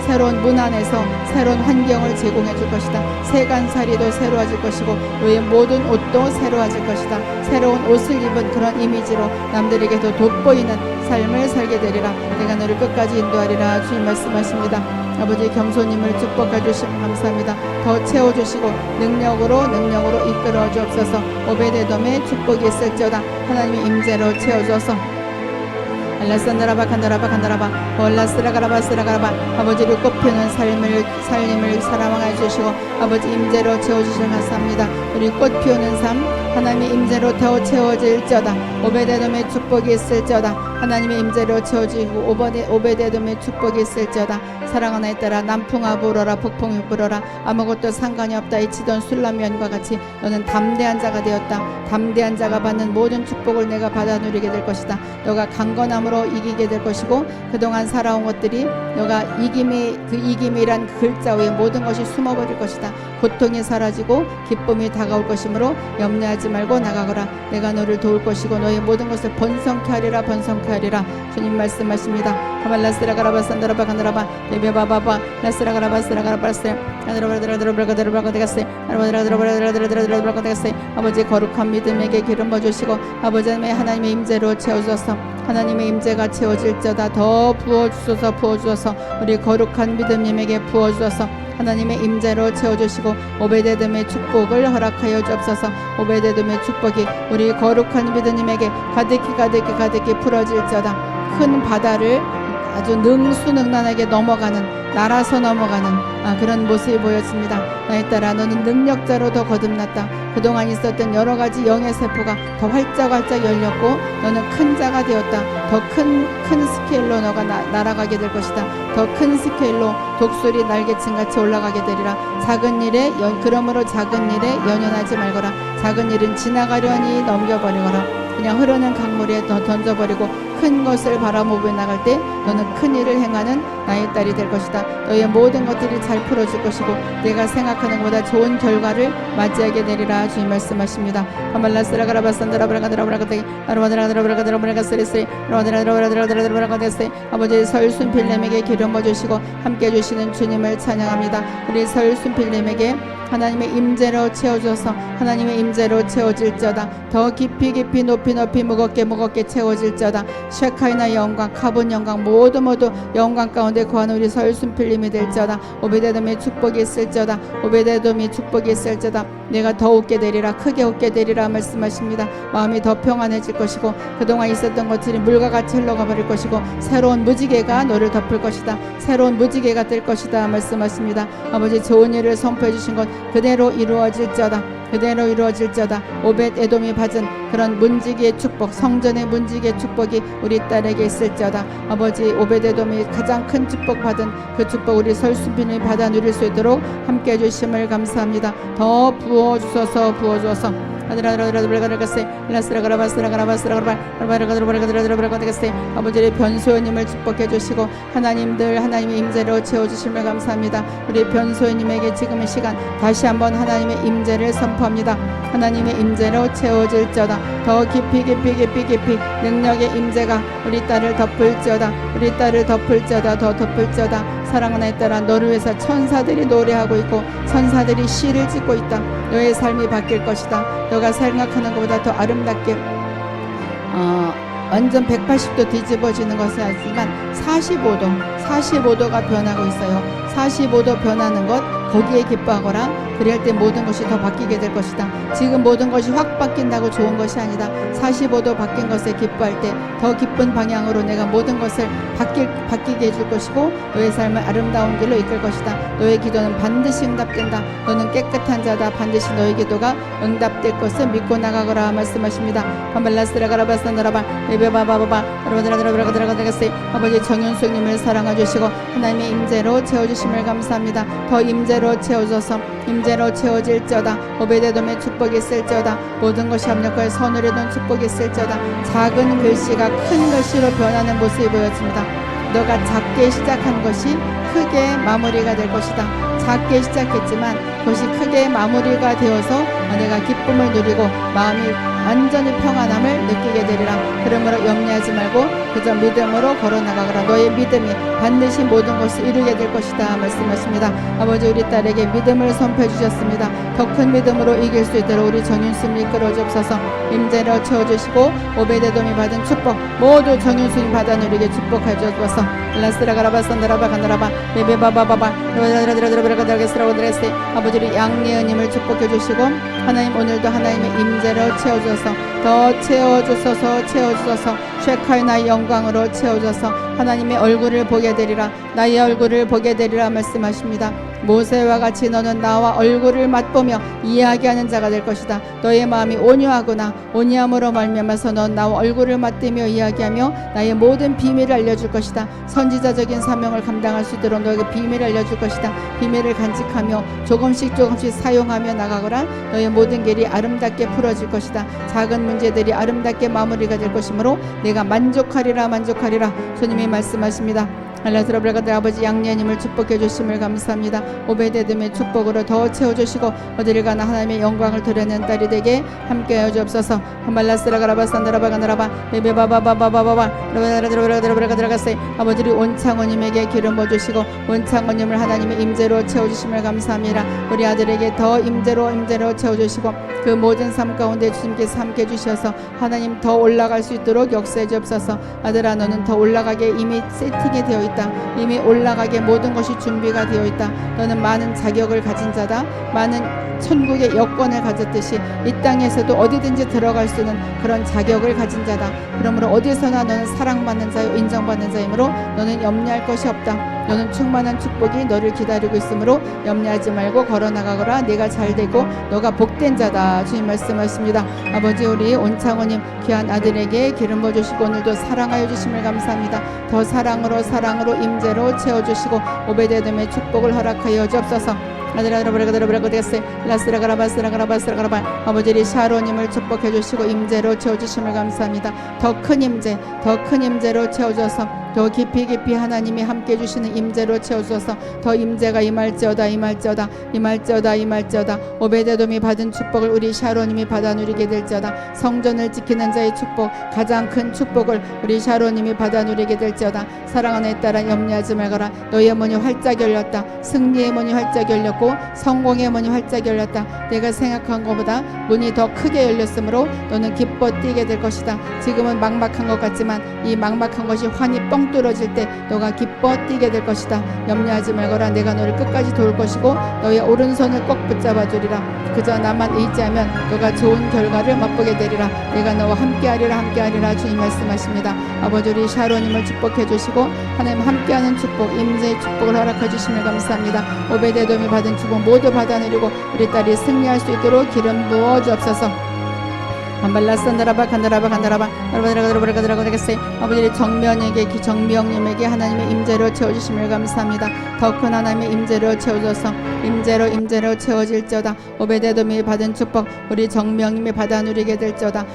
새로운 문 안에서 새로운 환경을 제공해 줄 것이다. 세간살이도 새로워질 것이고 너의 모든 옷도 새로워질 것이다. 새로운 옷을 입은 그런 이미지로 남들에게도 돋보이는 삶을 살게 되리라. 내가 너를 끝까지 인도하리라. 주님 말씀하십니다. 아버지 겸손님을 축복해 주시면 감사합니다. 더 채워주시고 능력으로 이끌어 주옵소서. 오베데돔의 축복이 있을지어다. 하나님의 임재로 채워주어서 알라산다라바 간다라바 올라스라가라바 아버지를 꽃피우는 삶을 사랑하여 주시고 아버지 임재로 채워주시면 감사합니다. 우리 꽃피우는 삶 하나님의 임재로 더 채워질지어다. 오베데돔의 축복이 있을지어다. 하나님의 임재로 채워지고 오베데돔의 축복이 있을지어다. 사랑하나에 따라 남풍아 불어라 북풍이 불어라 아무것도 상관이 없다. 이치던 술라면과 같이 너는 담대한 자가 되었다. 담대한 자가 받는 모든 축복을 내가 받아 누리게 될 것이다. 너가 강건함으로 이기게 될 것이고 그동안 살아온 것들이 너가 이김이란 그 글자 위에 모든 것이 숨어버릴 것이다. 고통이 사라지고 기쁨이 다가올 것이므로 염려하지 말고 나가거라. 내가 너를 도울 것이고 너의 모든 것을 번성케 하리라. 주님 말씀하십니다. 가말라스라가라바산다라바 가나라바 예베바바바 라스라가라바스라가라바스 아버지 거룩한 믿음에게 기름 부어주시고 아버지 하나님의 임재로 채워주소서. 하나님의 임재가 채워질지어다. 더 부어주소서. 우리 거룩한 믿음님에게 부어주소서. 하나님의 임재로 채워주시고 오베데돔의 축복을 허락하여 주옵소서. 오베데돔의 축복이 우리 거룩한 믿음님에게 가득히 풀어질지어다. 큰 바다를 아주 능수능란하게 날아서 넘어가는 그런 모습이 보였습니다. 나에 따라 너는 능력자로 더 거듭났다. 그동안 있었던 여러 가지 영의 세포가 더 활짝 열렸고 너는 큰 자가 되었다. 더 큰 스케일로 너가 날아가게 될 것이다. 더 큰 스케일로 독수리 날개층 같이 올라가게 되리라. 그러므로 작은 일에 연연하지 말거라. 작은 일은 지나가려니 넘겨버리거라. 그냥 흐르는 강물에 던져버리고 큰 것을 바라보며 나갈 때 너는 큰 일을 행하는 나의 딸이 될 것이다. 너의 모든 것들이 잘 풀어질 것이고 내가 생각하는 것보다 좋은 결과를 맞이하게 되리라. 주님 말씀하십니다. 아버지 서울순필님에게 기름 부어주시고 함께 해주시는 주님을 찬양합니다. 우리 서울순필님에게 하나님의 임재로 채워줘서 하나님의 임재로 채워질지어다. 더 깊이 높이 무겁게 채워질지어다. 쉐카이나 영광 카본 영광 모두 영광 가운데 거하는 우리 서울순필님이 될지어다. 오베데돔의 축복이 있을지어다. 내가 더 웃게 되리라, 크게 웃게 되리라 말씀하십니다. 마음이 더 평안해질 것이고 그동안 있었던 것들이 물과 같이 흘러가 버릴 것이고 새로운 무지개가 너를 덮을 것이다. 새로운 무지개가 될 것이다 말씀하십니다. 아버지 좋은 일을 선포해 주신 것 그대로 이루어질지어다. 그대로 이루어질지어다. 오벳 에돔이 받은 그런 문지기의 축복, 성전의 문지기의 축복이 우리 딸에게 있을지어다. 아버지 오벳 에돔이 가장 큰 축복 받은 그 축복 우리 설순빈이 받아 누릴 수 있도록 함께 해주심을 감사합니다. 더 부어주소서, 부어주소서. 아버지의 변소연님을 축복해 주시고 하나님의 임재로 채워주심을 감사합니다. 우리 변소연님에게 지금 이 시간 다시 한번 하나님의 임재를 선포합니다. 하나님의 임재로 채워질지어다. 더 깊이 능력의 임재가 우리 딸을 덮을지어다. 우리 딸을 덮을지어다. 더 덮을지어다. 사랑하는 딸아, 너를 위해서 천사들이 노래하고 있고 선사들이 시를 짓고 있다. 너의 삶이 바뀔 것이다. 너가 생각하는 것보다 더 아름답게 완전 180도 뒤집어지는 것은 아니지만 45도가 변하고 있어요. 45도 변하는 것 거기에 기뻐하거라. 그럴 때 모든 것이 더 바뀌게 될 것이다. 지금 모든 것이 확 바뀐다고 좋은 것이 아니다. 45도 바뀐 것에 기뻐할 때 더 기쁜 방향으로 내가 모든 것을 바뀌게 해줄 것이고 너의 삶을 아름다운 길로 이끌 것이다. 너의 기도는 반드시 응답된다. 너는 깨끗한 자다. 반드시 너의 기도가 응답될 것을 믿고 나가거라 말씀하십니다. 아버지 정윤숙님을 사랑해 주시고 하나님의 임재로 채워주심을 감사합니다. 더 임재로 채워줘서 임재로 채워질지어다. 오베데돔의 축복이 있을지어다. 모든 것이 합력하여 선을 이룬 축복이 있을지어다. 작은 글씨가 큰 글씨로 변하는 모습이 보였습니다. 너가 작게 시작한 것이 크게 마무리가 될 것이다. 작게 시작했지만 그것이 크게 마무리가 되어서 내가 기쁨을 누리고 마음이 완전히 평안함을 느끼게 되리라. 그러므로 염려하지 말고 그저 믿음으로 걸어나가거라. 너의 믿음이 반드시 모든 것을 이루게 될 것이다 말씀하십니다. 아버지 우리 딸에게 믿음을 선포해 주셨습니다. 더 큰 믿음으로 이길 수 있도록 우리 정윤수님 이끌어 주옵소서. 임재로 채워주시고 오베데돔이 받은 축복 모두 정윤수님 받아 누리게 축복해 주옵소서. 라스라가라바산다라바간다라바 베베바바바바 아버지 우리 양예은님을 축복해 주시고 하나님 오늘도 하나님의 임재로 채워주셔서 더 채워주셔서 쉐카의 나의 영광으로 채워줘서 하나님의 얼굴을 보게 되리라. 나의 얼굴을 보게 되리라 말씀하십니다. 모세와 같이 너는 나와 얼굴을 맛보며 이야기하는 자가 될 것이다. 너의 마음이 온유하구나. 온유함으로 말미암아서 넌 나와 얼굴을 맞대며 이야기하며 나의 모든 비밀을 알려줄 것이다. 선지자적인 사명을 감당할 수 있도록 너에게 비밀을 알려줄 것이다. 비밀을 간직하며 조금씩 사용하며 나가거라. 너의 모든 길이 아름답게 풀어질 것이다. 작은 문제들이 아름답게 마무리가 될 것이므로 내가 만족하리라. 주님이 말씀하십니다. 알라스라브라가들 아버지 양녀님을 축복해 주심을 감사합니다. 오베데돔의 축복으로 더 채워주시고 어디를 가나 하나님의 영광을 드러내는 딸이 되게 함께하여 주옵소서. 한말라스라가라바산다라바가나라바 베베바바바바바바 라바라드라바라드라바라가드라가세 아버지를 온창호님에게 기름 부어주시고 온창호님을 하나님의 임재로 채워주심을 감사합니다. 우리 아들에게 더 임재로 채워주시고 그 모든 삶 가운데 주님께서 함께 해주셔서 하나님 더 올라갈 수 있도록 역사해 주옵소서. 아들아 너는 더 올라가게 이미 세팅이 되어 있다. 이미 올라가게 모든 것이 준비가 되어 있다. 너는 많은 자격을 가진 자다. 많은 천국의 여권을 가졌듯이 이 땅에서도 어디든지 들어갈 수 있는 그런 자격을 가진 자다. 그러므로 어디서나 너는 사랑받는 자요 인정받는 자이므로 너는 염려할 것이 없다. 너는 충만한 축복이 너를 기다리고 있으므로 염려하지 말고 걸어나가거라. 네가 잘되고 너가 복된 자다. 주님 말씀하십니다. 아버지 우리 온창호님 귀한 아들에게 기름 부어주시고 오늘도 사랑하여 주심을 감사합니다. 더 사랑으로 임재로 채워주시고 오베데돔의 축복을 허락하여 주옵소서. 아버지 샤로님을 축복해 주시고 임재로 채워주심을 감사합니다. 더 큰 임재로 채워줘서 더 깊이 하나님이 함께 해주시는 임재로 채워주셔서 더 임재가 임할지어다. 오베데돔이 받은 축복을 우리 샤로님이 받아 누리게 될지어다. 성전을 지키는 자의 축복 가장 큰 축복을 우리 샤로님이 받아 누리게 될지어다. 사랑하는 딸아 염려하지 말거라. 너의 문이 활짝 열렸다. 승리의 문이 활짝 열렸고 성공의 문이 활짝 열렸다. 내가 생각한 것보다 문이 더 크게 열렸으므로 너는 기뻐 뛰게 될 것이다. 지금은 막막한 것 같지만 이 막막한 것이 환히 뻥 뚫어질 때 너가 기뻐 뛰게 될 것이다. 염려하지 말거라. 내가 너를 끝까지 도울 것이고 너의 오른손을 꼭 붙잡아 주리라. 그저 나만 의지하면 너가 좋은 결과를 맛보게 되리라. 내가 너와 함께하리라 주님 말씀하십니다. 아버지 우리 샤로님을 축복해 주시고 하나님 함께하는 축복, 임재의 축복을 허락해 주심을 감사합니다. 오베데돔이 받은 축복 모두 받아내리고 우리 딸이 승리할 수 있도록 기름 부어 주옵소서. 안발라산다라바 간다라바 되겠어요. 아버지 정명님에게 하나님의 임재로 채워주심을 감사합니다. 더 큰 하나님의 임재로 채워줘서 임재로 채워질지어다. 오베데돔이 받은 축복 우리 정명님이 받아 누리게 될지어다.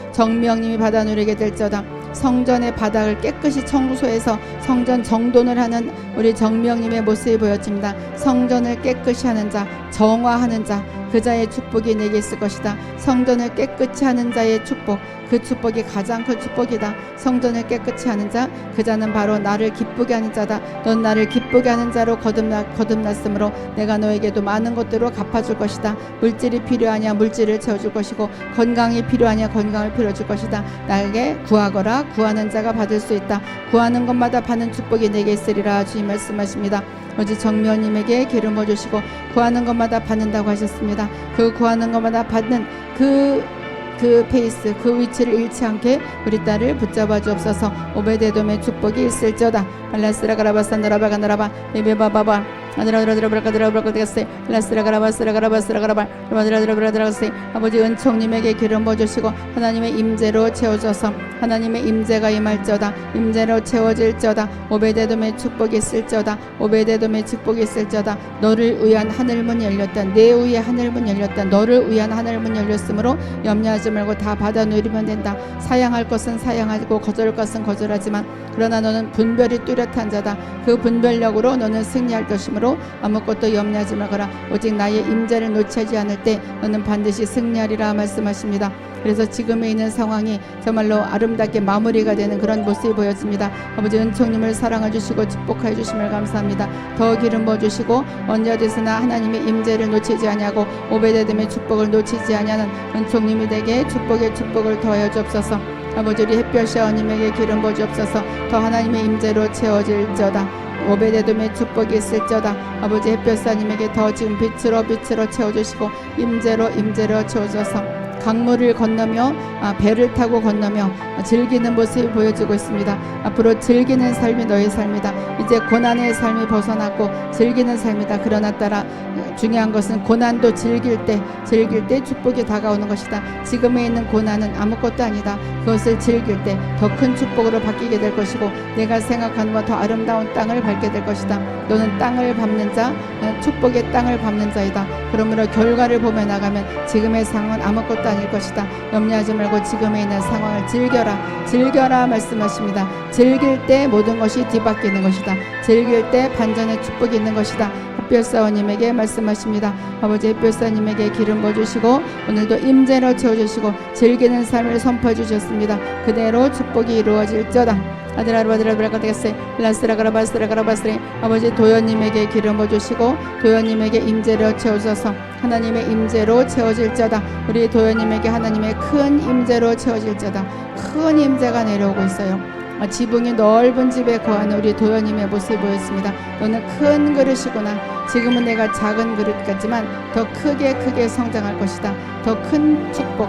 성전의 바닥을 깨끗이 청소해서 성전 정돈을 하는 우리 정명님의 모습이 보여집니다. 성전을 깨끗이 하는 자, 정화하는 자, 그 자의 축복이 내게 있을 것이다. 성전을 깨끗이 하는 자의 축복, 그 축복이 가장 큰 축복이다. 성전을 깨끗이 하는 자, 그 자는 바로 나를 기쁘게 하는 자다. 넌 나를 기쁘게 하는 자로 거듭났으므로 내가 너에게도 많은 것들로 갚아줄 것이다. 물질이 필요하냐 물질을 채워줄 것이고 건강이 필요하냐 건강을 필요해줄 것이다. 나에게 구하거라. 구하는 자가 받을 수 있다. 구하는 것마다 받는 축복이 내게 있으리라 주님 말씀하십니다. 어제 정면님에게 기름 부어주시고 구하는 것마다 받는다고 하셨습니다. 그 구하는 것마다 받는 그 페이스, 그 위치를 잃지 않게 우리 딸을 붙잡아 주옵소서. 오베데돔의 축복이 있을지어다. 발라스라가라바산다라바간다라바 예베바바바 아버지 은총님에게 기름 부어주시고 하나님의 임재로 채워줘서 하나님의 임재가 임할지어다. 임재로 채워질지어다. 오베데돔의 축복이 있을지어다. 너를 위한 하늘문이 열렸다. 내 위에 하늘문 열렸다. 너를 위한 하늘문 열렸으므로 염려하지 말고 다 받아 누리면 된다. 사양할 것은 사양하고 거절할 것은 거절하지만 그러나 너는 분별이 뚜렷한 자다. 그 분별력으로 너는 승리할 것이므로 아무것도 염려하지 말거라. 오직 나의 임재를 놓치지 않을 때 너는 반드시 승리하리라 말씀하십니다. 그래서 지금에 있는 상황이 정말로 아름답게 마무리가 되는 그런 모습이 보여집니다. 아버지 은총님을 사랑해 주시고 축복해 주심을 감사합니다. 더 기름 부어 주시고 언제 어디서나 하나님의 임재를 놓치지 아니하고 오베데돔의 축복을 놓치지 아니하는 은총님이 되게 축복의 축복을 더하여 주옵소서. 아버지 우리 햇볕샤워님에게 기름 부어 주옵소서. 더 하나님의 임재로 채워질지어다. 오베데돔의 축복이 있을지어다. 아버지 햇볕사님에게 더 지금 빛으로 채워주시고 임재로 채워줘서 강물을 건너며 배를 타고 건너며 즐기는 모습이 보여지고 있습니다. 앞으로 즐기는 삶이 너의 삶이다. 이제 고난의 삶이 벗어났고 즐기는 삶이다. 그러나 따라 중요한 것은 고난도 즐길 때 축복이 다가오는 것이다. 지금에 있는 고난은 아무것도 아니다. 그것을 즐길 때 더 큰 축복으로 바뀌게 될 것이고 내가 생각하는 것 더 아름다운 땅을 밟게 될 것이다. 너는 땅을 밟는 자, 축복의 땅을 밟는 자이다. 그러므로 결과를 보며 나가면 지금의 상황은 아무것도 아닐 것이다. 염려하지 말고 지금에 있는 상황을 즐겨라 말씀하십니다. 즐길 때 모든 것이 뒤바뀌는 것이다. 즐길 때 반전의 축복이 있는 것이다. 햇볕사원님에게 말씀하십니다. 아버지 햇볕사님에게 기름 부어주시고 오늘도 임재로 채워주시고 즐기는 삶을 선포해 주셨습니다. 그대로 축복이 이루어질지어다. 아버지 도연님에게 기름 부어주시고 도연님에게 임재로 채워줘서 하나님의 임재로 채워질지어다. 우리 도연님에게 하나님의 큰 임재로 채워질지어다. 큰 임재가 내려오고 있어요. 지붕이 넓은 집에 거하는 우리 도연님의 모습이 보였습니다. 너는 큰 그릇이구나. 지금은 내가 작은 그릇 같지만 더 크게 성장할 것이다. 더 큰 축복.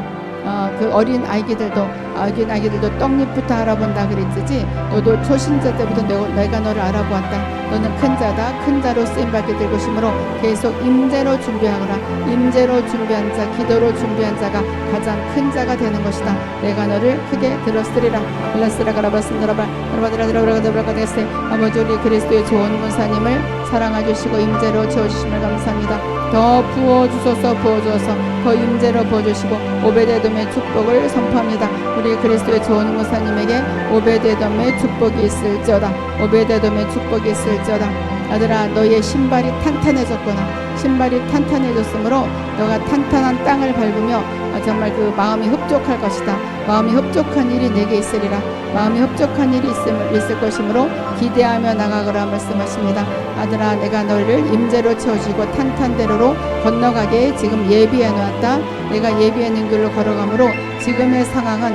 그 어린 아기들도 떡잎부터 알아본다 그랬지. 너도 초신자 때부터 내가 너를 알아보았다. 너는 큰 자다. 큰 자로 쓰임받게 될 것이므로 계속 임재로 준비하거라. 임재로 준비한 자, 기도로 준비한 자가 가장 큰 자가 되는 것이다. 내가 너를 크게 들었으리라. 아버지 우리 그리스도의 좋은 군사님을 사랑해 주시고 임재로 채워주심을 감사합니다. 더 부어주소서 더 임재로 부어주시고 오베데돔의 축복을 선포합니다. 우리 그리스도의 좋은 목사님에게 오베데돔의 축복이 있을지어다. 아들아 너의 신발이 탄탄해졌구나. 신발이 탄탄해졌으므로 너가 탄탄한 땅을 밟으며 정말 그 마음이 흡족할 것이다. 마음이 흡족한 일이 내게 있으리라. 마음이 흡족한 일이 있을 것이므로 기대하며 나가거라 말씀하십니다. 아들아 내가 너를 임재로 채워주고 탄탄대로로 건너가게 지금 예비해 놓았다. 내가 예비해 놓은 길로 걸어가므로 지금의 상황은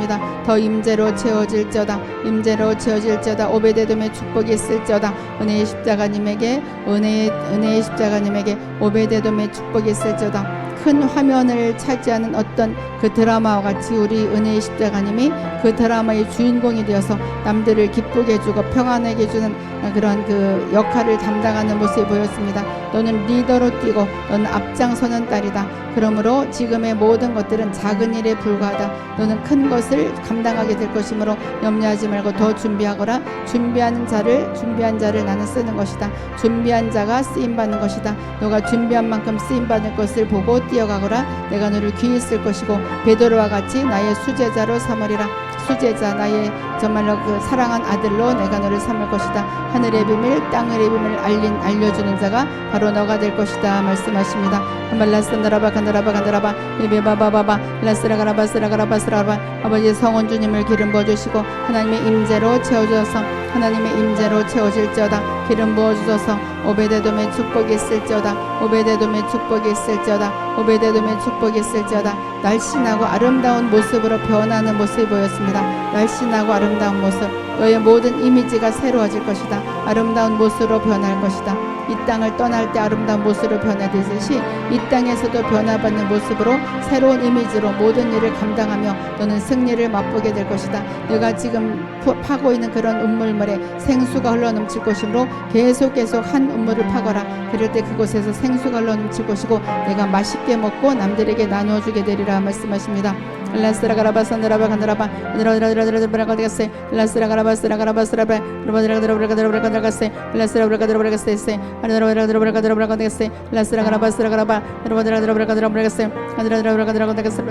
말씀하십니다. 더 임재로 채워질지어다. 임재로 채워질지어다. 오베데돔의 축복이 있을지어다. 은혜의 십자가님에게 은혜의 십자가님에게 오베데돔의 축복이 있을지어다. 큰 화면을 차지하는 어떤 그 드라마와 같이 우리 은혜의 십자가님이 그 드라마의 주인공이 되어서 남들을 기쁘게 해주고 평안하게 해주는 그런 그 역할을 담당하는 모습이 보였습니다. 너는 리더로 뛰고 너는 앞장서는 딸이다. 그러므로 지금의 모든 것들은 작은 일에 불과하다. 너는 큰 것을 감당하게 될 것이므로 염려하지 말고 더 준비하거라. 준비한 자를 나는 쓰는 것이다. 준비한 자가 쓰임받는 것이다. 너가 준비한 만큼 쓰임받을 것을 보고 뛰어가거라. 내가 너를 귀히 쓸 것이고 베드로와 같이 나의 수제자로 삼으리라. 수제자, 나의 정말로 그 사랑한 아들로 내가 너를 삼을 것이다. 하늘의 비밀 땅의 비밀을 알려주는 자가 바로 너가 될 것이다 말씀하십니다. 말라스나라바 간다라바 간다라바 베베바바바바 라스라가라바스라가라바스라바. 아버지 성원 주님을 기름 부어주시고 하나님의 임재로 채워주셔서 하나님의 임재로 채워질지어다. 기름 부어주셔서 오베데돔의 축복이 있을지어다. 오베데돔의 축복이 있을지어다. 오베데돔의 축복이 있을지어다. 날씬하고 아름다운 모습으로 변하는 모습이 보였습니다. 날씬하고 아름다운 모습, 너의 모든 이미지가 새로워질 것이다. 아름다운 모습으로 변할 것이다. 이 땅을 떠날 때 아름다운 모습으로 변화되듯이 이 땅에서도 변화받는 모습으로 새로운 이미지로 모든 일을 감당하며 너는 승리를 맛보게 될 것이다. 내가 지금 파고 있는 그런 음물물에 생수가 흘러넘칠 것이므로 계속 한 우물을 파거라. 그럴 때 그곳에서 생수가 흘러넘칠 것이고 내가 맛있게 먹고 남들에게 나누어주게 되리라 말씀하십니다. 라스라가라바산드라바 간드라바 라스라가라바스라가라바스라바라가세 라스라가라바스라가라바스라바 라바드라가드라가드라가드라가세 라스라가드라가드라가세 라스라가드라가드라가세 라스라가라바스라가라바 라바드라가드라가드라가세 아드라드라가드라가드라가세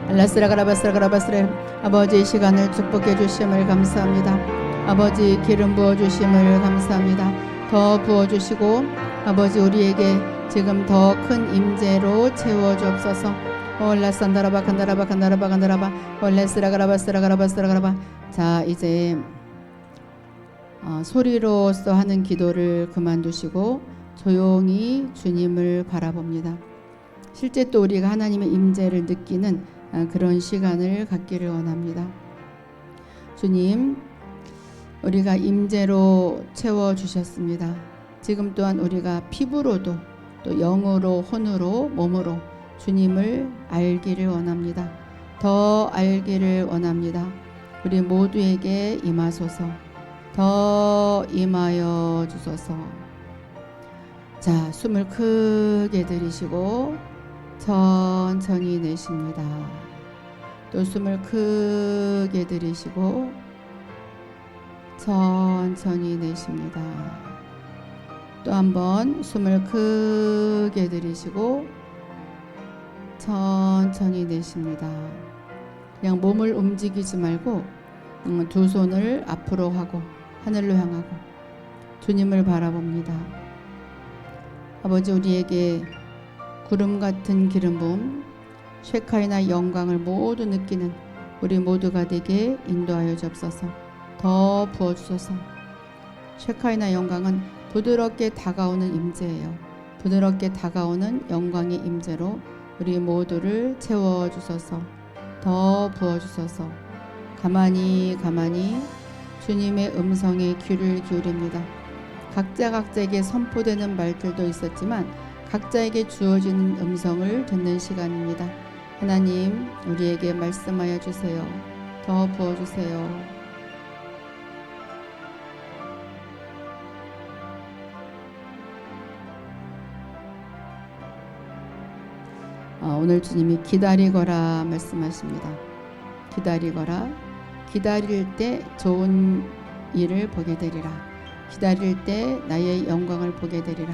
라스라가라바스라가라바스라. 아버지 이 시간을 축복해 주심을 감사합니다. 아버지 기름 부어주심을 감사합니다. 더 부어주시고 아버지 우리에게 지금 더 큰 임재로 채워주옵소서. 올라산다라바 간다라바 간다라바 간다라바 올레스라가라바스라가라바스라가라바. 자 이제 소리로써 하는 기도를 그만두시고 조용히 주님을 바라봅니다. 실제 또 우리가 하나님의 임재를 느끼는 그런 시간을 갖기를 원합니다. 주님, 우리가 임재로 채워주셨습니다. 지금 또한 우리가 피부로도 또 영으로 혼으로 몸으로 주님을 알기를 원합니다. 더 알기를 원합니다. 우리 모두에게 임하소서. 더 임하여 주소서. 자, 숨을 크게 들이쉬고 천천히 내쉽니다. 또 숨을 크게 들이쉬고 천천히 내쉽니다. 또 한번 숨을 크게 들이쉬고 천천히 내쉽니다. 그냥 몸을 움직이지 말고 두 손을 앞으로 하고 하늘로 향하고 주님을 바라봅니다. 아버지 우리에게 구름 같은 기름 부음 쉐카이나 영광을 모두 느끼는 우리 모두가 되게 인도하여 주옵소서. 더 부어주소서. 쉐카이나 영광은 부드럽게 다가오는 임재예요. 부드럽게 다가오는 영광의 임재로 우리 모두를 채워주소서. 더 부어주소서. 가만히 주님의 음성에 귀를 기울입니다. 각자에게 선포되는 말들도 있었지만 각자에게 주어지는 음성을 듣는 시간입니다. 하나님 우리에게 말씀하여 주세요. 더 부어주세요. 오늘 주님이 기다리거라 말씀하십니다. 기다리거라. 기다릴 때 좋은 일을 보게 되리라. 기다릴 때 나의 영광을 보게 되리라.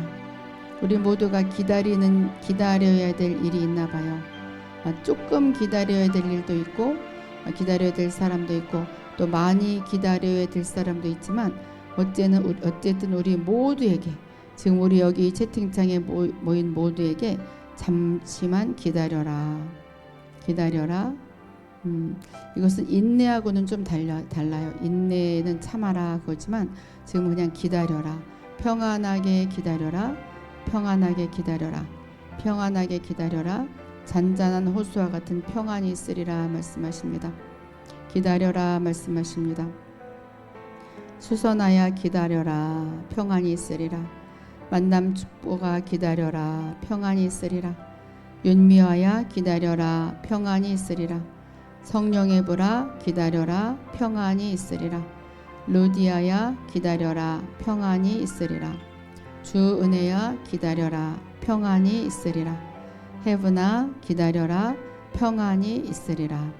우리 모두가 기다려야 될 일이 있나 봐요. 조금 기다려야 될 일도 있고 기다려야 될 사람도 있고 또 많이 기다려야 될 사람도 있지만 어쨌든 우리 모두에게 지금 우리 여기 채팅창에 모인 모두에게 잠시만 기다려라. 기다려라. 이것은 인내하고는 좀 달라요. 인내는 참아라 그거지만 지금 그냥 기다려라. 평안하게 기다려라. 평안하게 기다려라. 평안하게 기다려라. 잔잔한 호수와 같은 평안이 있으리라 말씀하십니다. 기다려라 말씀하십니다. 수선하야 기다려라. 평안이 있으리라. 만남 축보가 기다려라. 평안이 있으리라. 윤미하야 기다려라. 평안이 있으리라. 성령의 불아 기다려라. 평안이 있으리라. 루디아야 기다려라. 평안이 있으리라. 주 은혜야 기다려라. 평안이 있으리라. 헤브나 기다려라. 평안이 있으리라.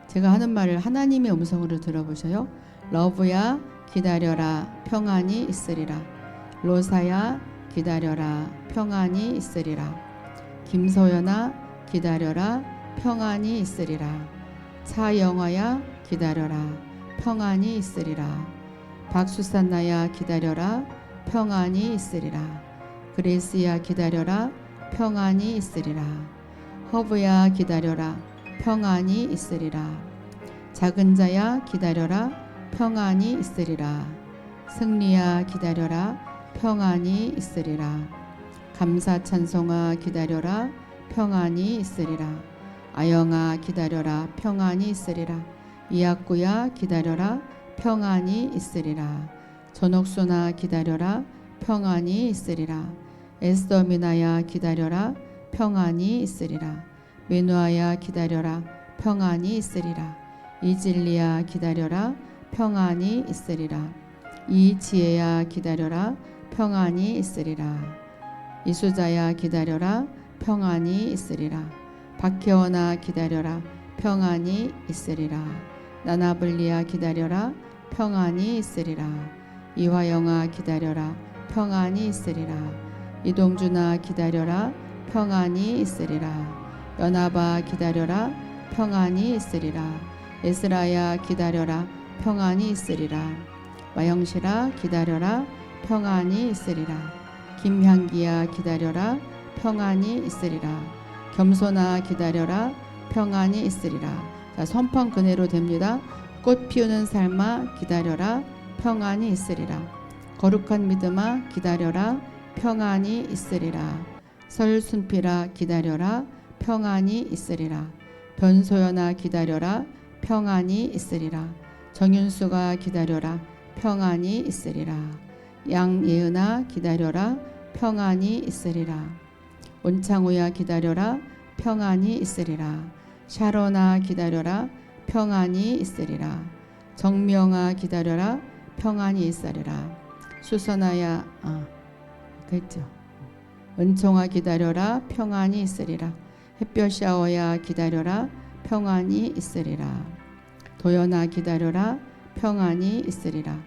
제가 하는 말을 하나님의 음성으로 들어보셔요. 러브야 기다려라. 평안이 있으리라. 로사야 기다려라. 평안이 있으리라. 김소연아 기다려라. 평안이 있으리라. 차영화야 기다려라. 평안이 있으리라. 박수산나야 기다려라. 평안이 있으리라. 그레이스야 기다려라. 평안이 있으리라. 허브야 기다려라. 평안이 있으리라. 작은 자야 기다려라. 평안이 있으리라. 승리야 기다려라. 평안이 있으리라. 감사 찬송아 기다려라. 평안이 있으리라. 아영아 기다려라. 평안이 있으리라. 이학구야 기다려라. 평안이 있으리라. 전옥수나 기다려라. 평안이 있으리라. 에스더미나야 기다려라. 평안이 있으리라. 메누아야 기다려라. 평안이 있으리라. 이질리야 기다려라. 평안이 있으리라. 이지혜야 기다려라. 평안이 있으리라. 이수자야 기다려라. 평안이 있으리라. 박혜원아 기다려라. 평안이 있으리라. 나나블리야 기다려라. 평안이 있으리라. 이화영아 기다려라. 평안이 있으리라. 이동준아 기다려라. 평안이 있으리라. 연합아 기다려라. 평안이 있으리라. 에스라야 기다려라. 평안이 있으리라. 마영실아 기다려라. 평안이 있으리라. 김향기야 기다려라. 평안이 있으리라. 겸손아 기다려라. 평안이 있으리라. 자, 선판 그네로 됩니다. 꽃 피우는 삶아 기다려라. 평안이 있으리라. 거룩한 믿음아 기다려라. 평안이 있으리라. 설순필아 기다려라. 평안이 있으리라. 변소연아 기다려라. 평안이 있으리라. 정윤수가 기다려라. 평안이 있으리라. 양예은아 기다려라. 평안이 있으리라. 온창우야 기다려라. 평안이 있으리라. 샤론아 기다려라. 평안이 있으리라. 정명아 기다려라. 평안이 있으리라. 수선아야 됐죠. 은총아 기다려라. 평안이 있으리라. 햇볕 샤워야 기다려라. 평안이 있으리라. 도연아 기다려라. 평안이 있으리라.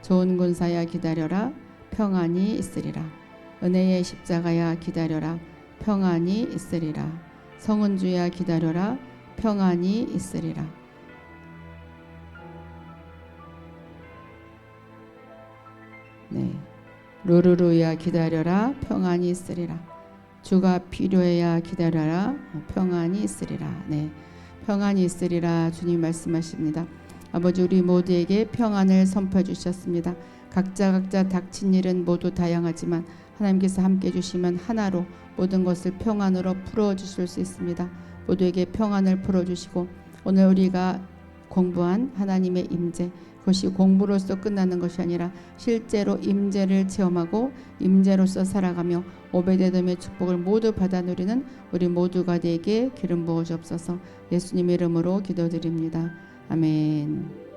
좋은 군사야 기다려라. 평안이 있으리라. 은혜의 십자가야 기다려라. 평안이 있으리라. 성은주야 기다려라. 평안이 있으리라. 네. 루루루야 기다려라. 평안이 있으리라. 주가 필요해야 기다려라. 평안이 있으리라. 네. 평안이 있으리라. 주님 말씀하십니다. 아버지 우리 모두에게 평안을 선포해 주셨습니다. 각자 닥친 일은 모두 다양하지만 하나님께서 함께 해주시면 하나로 모든 것을 평안으로 풀어주실 수 있습니다. 모두에게 평안을 풀어주시고 오늘 우리가 공부한 하나님의 임재 그것이 공부로서 끝나는 것이 아니라 실제로 임재를 체험하고 임재로서 살아가며 오베데돔의 축복을 모두 받아 누리는 우리 모두가 되게 기름 부어 주옵소서. 예수님의 이름으로 기도드립니다. 아멘.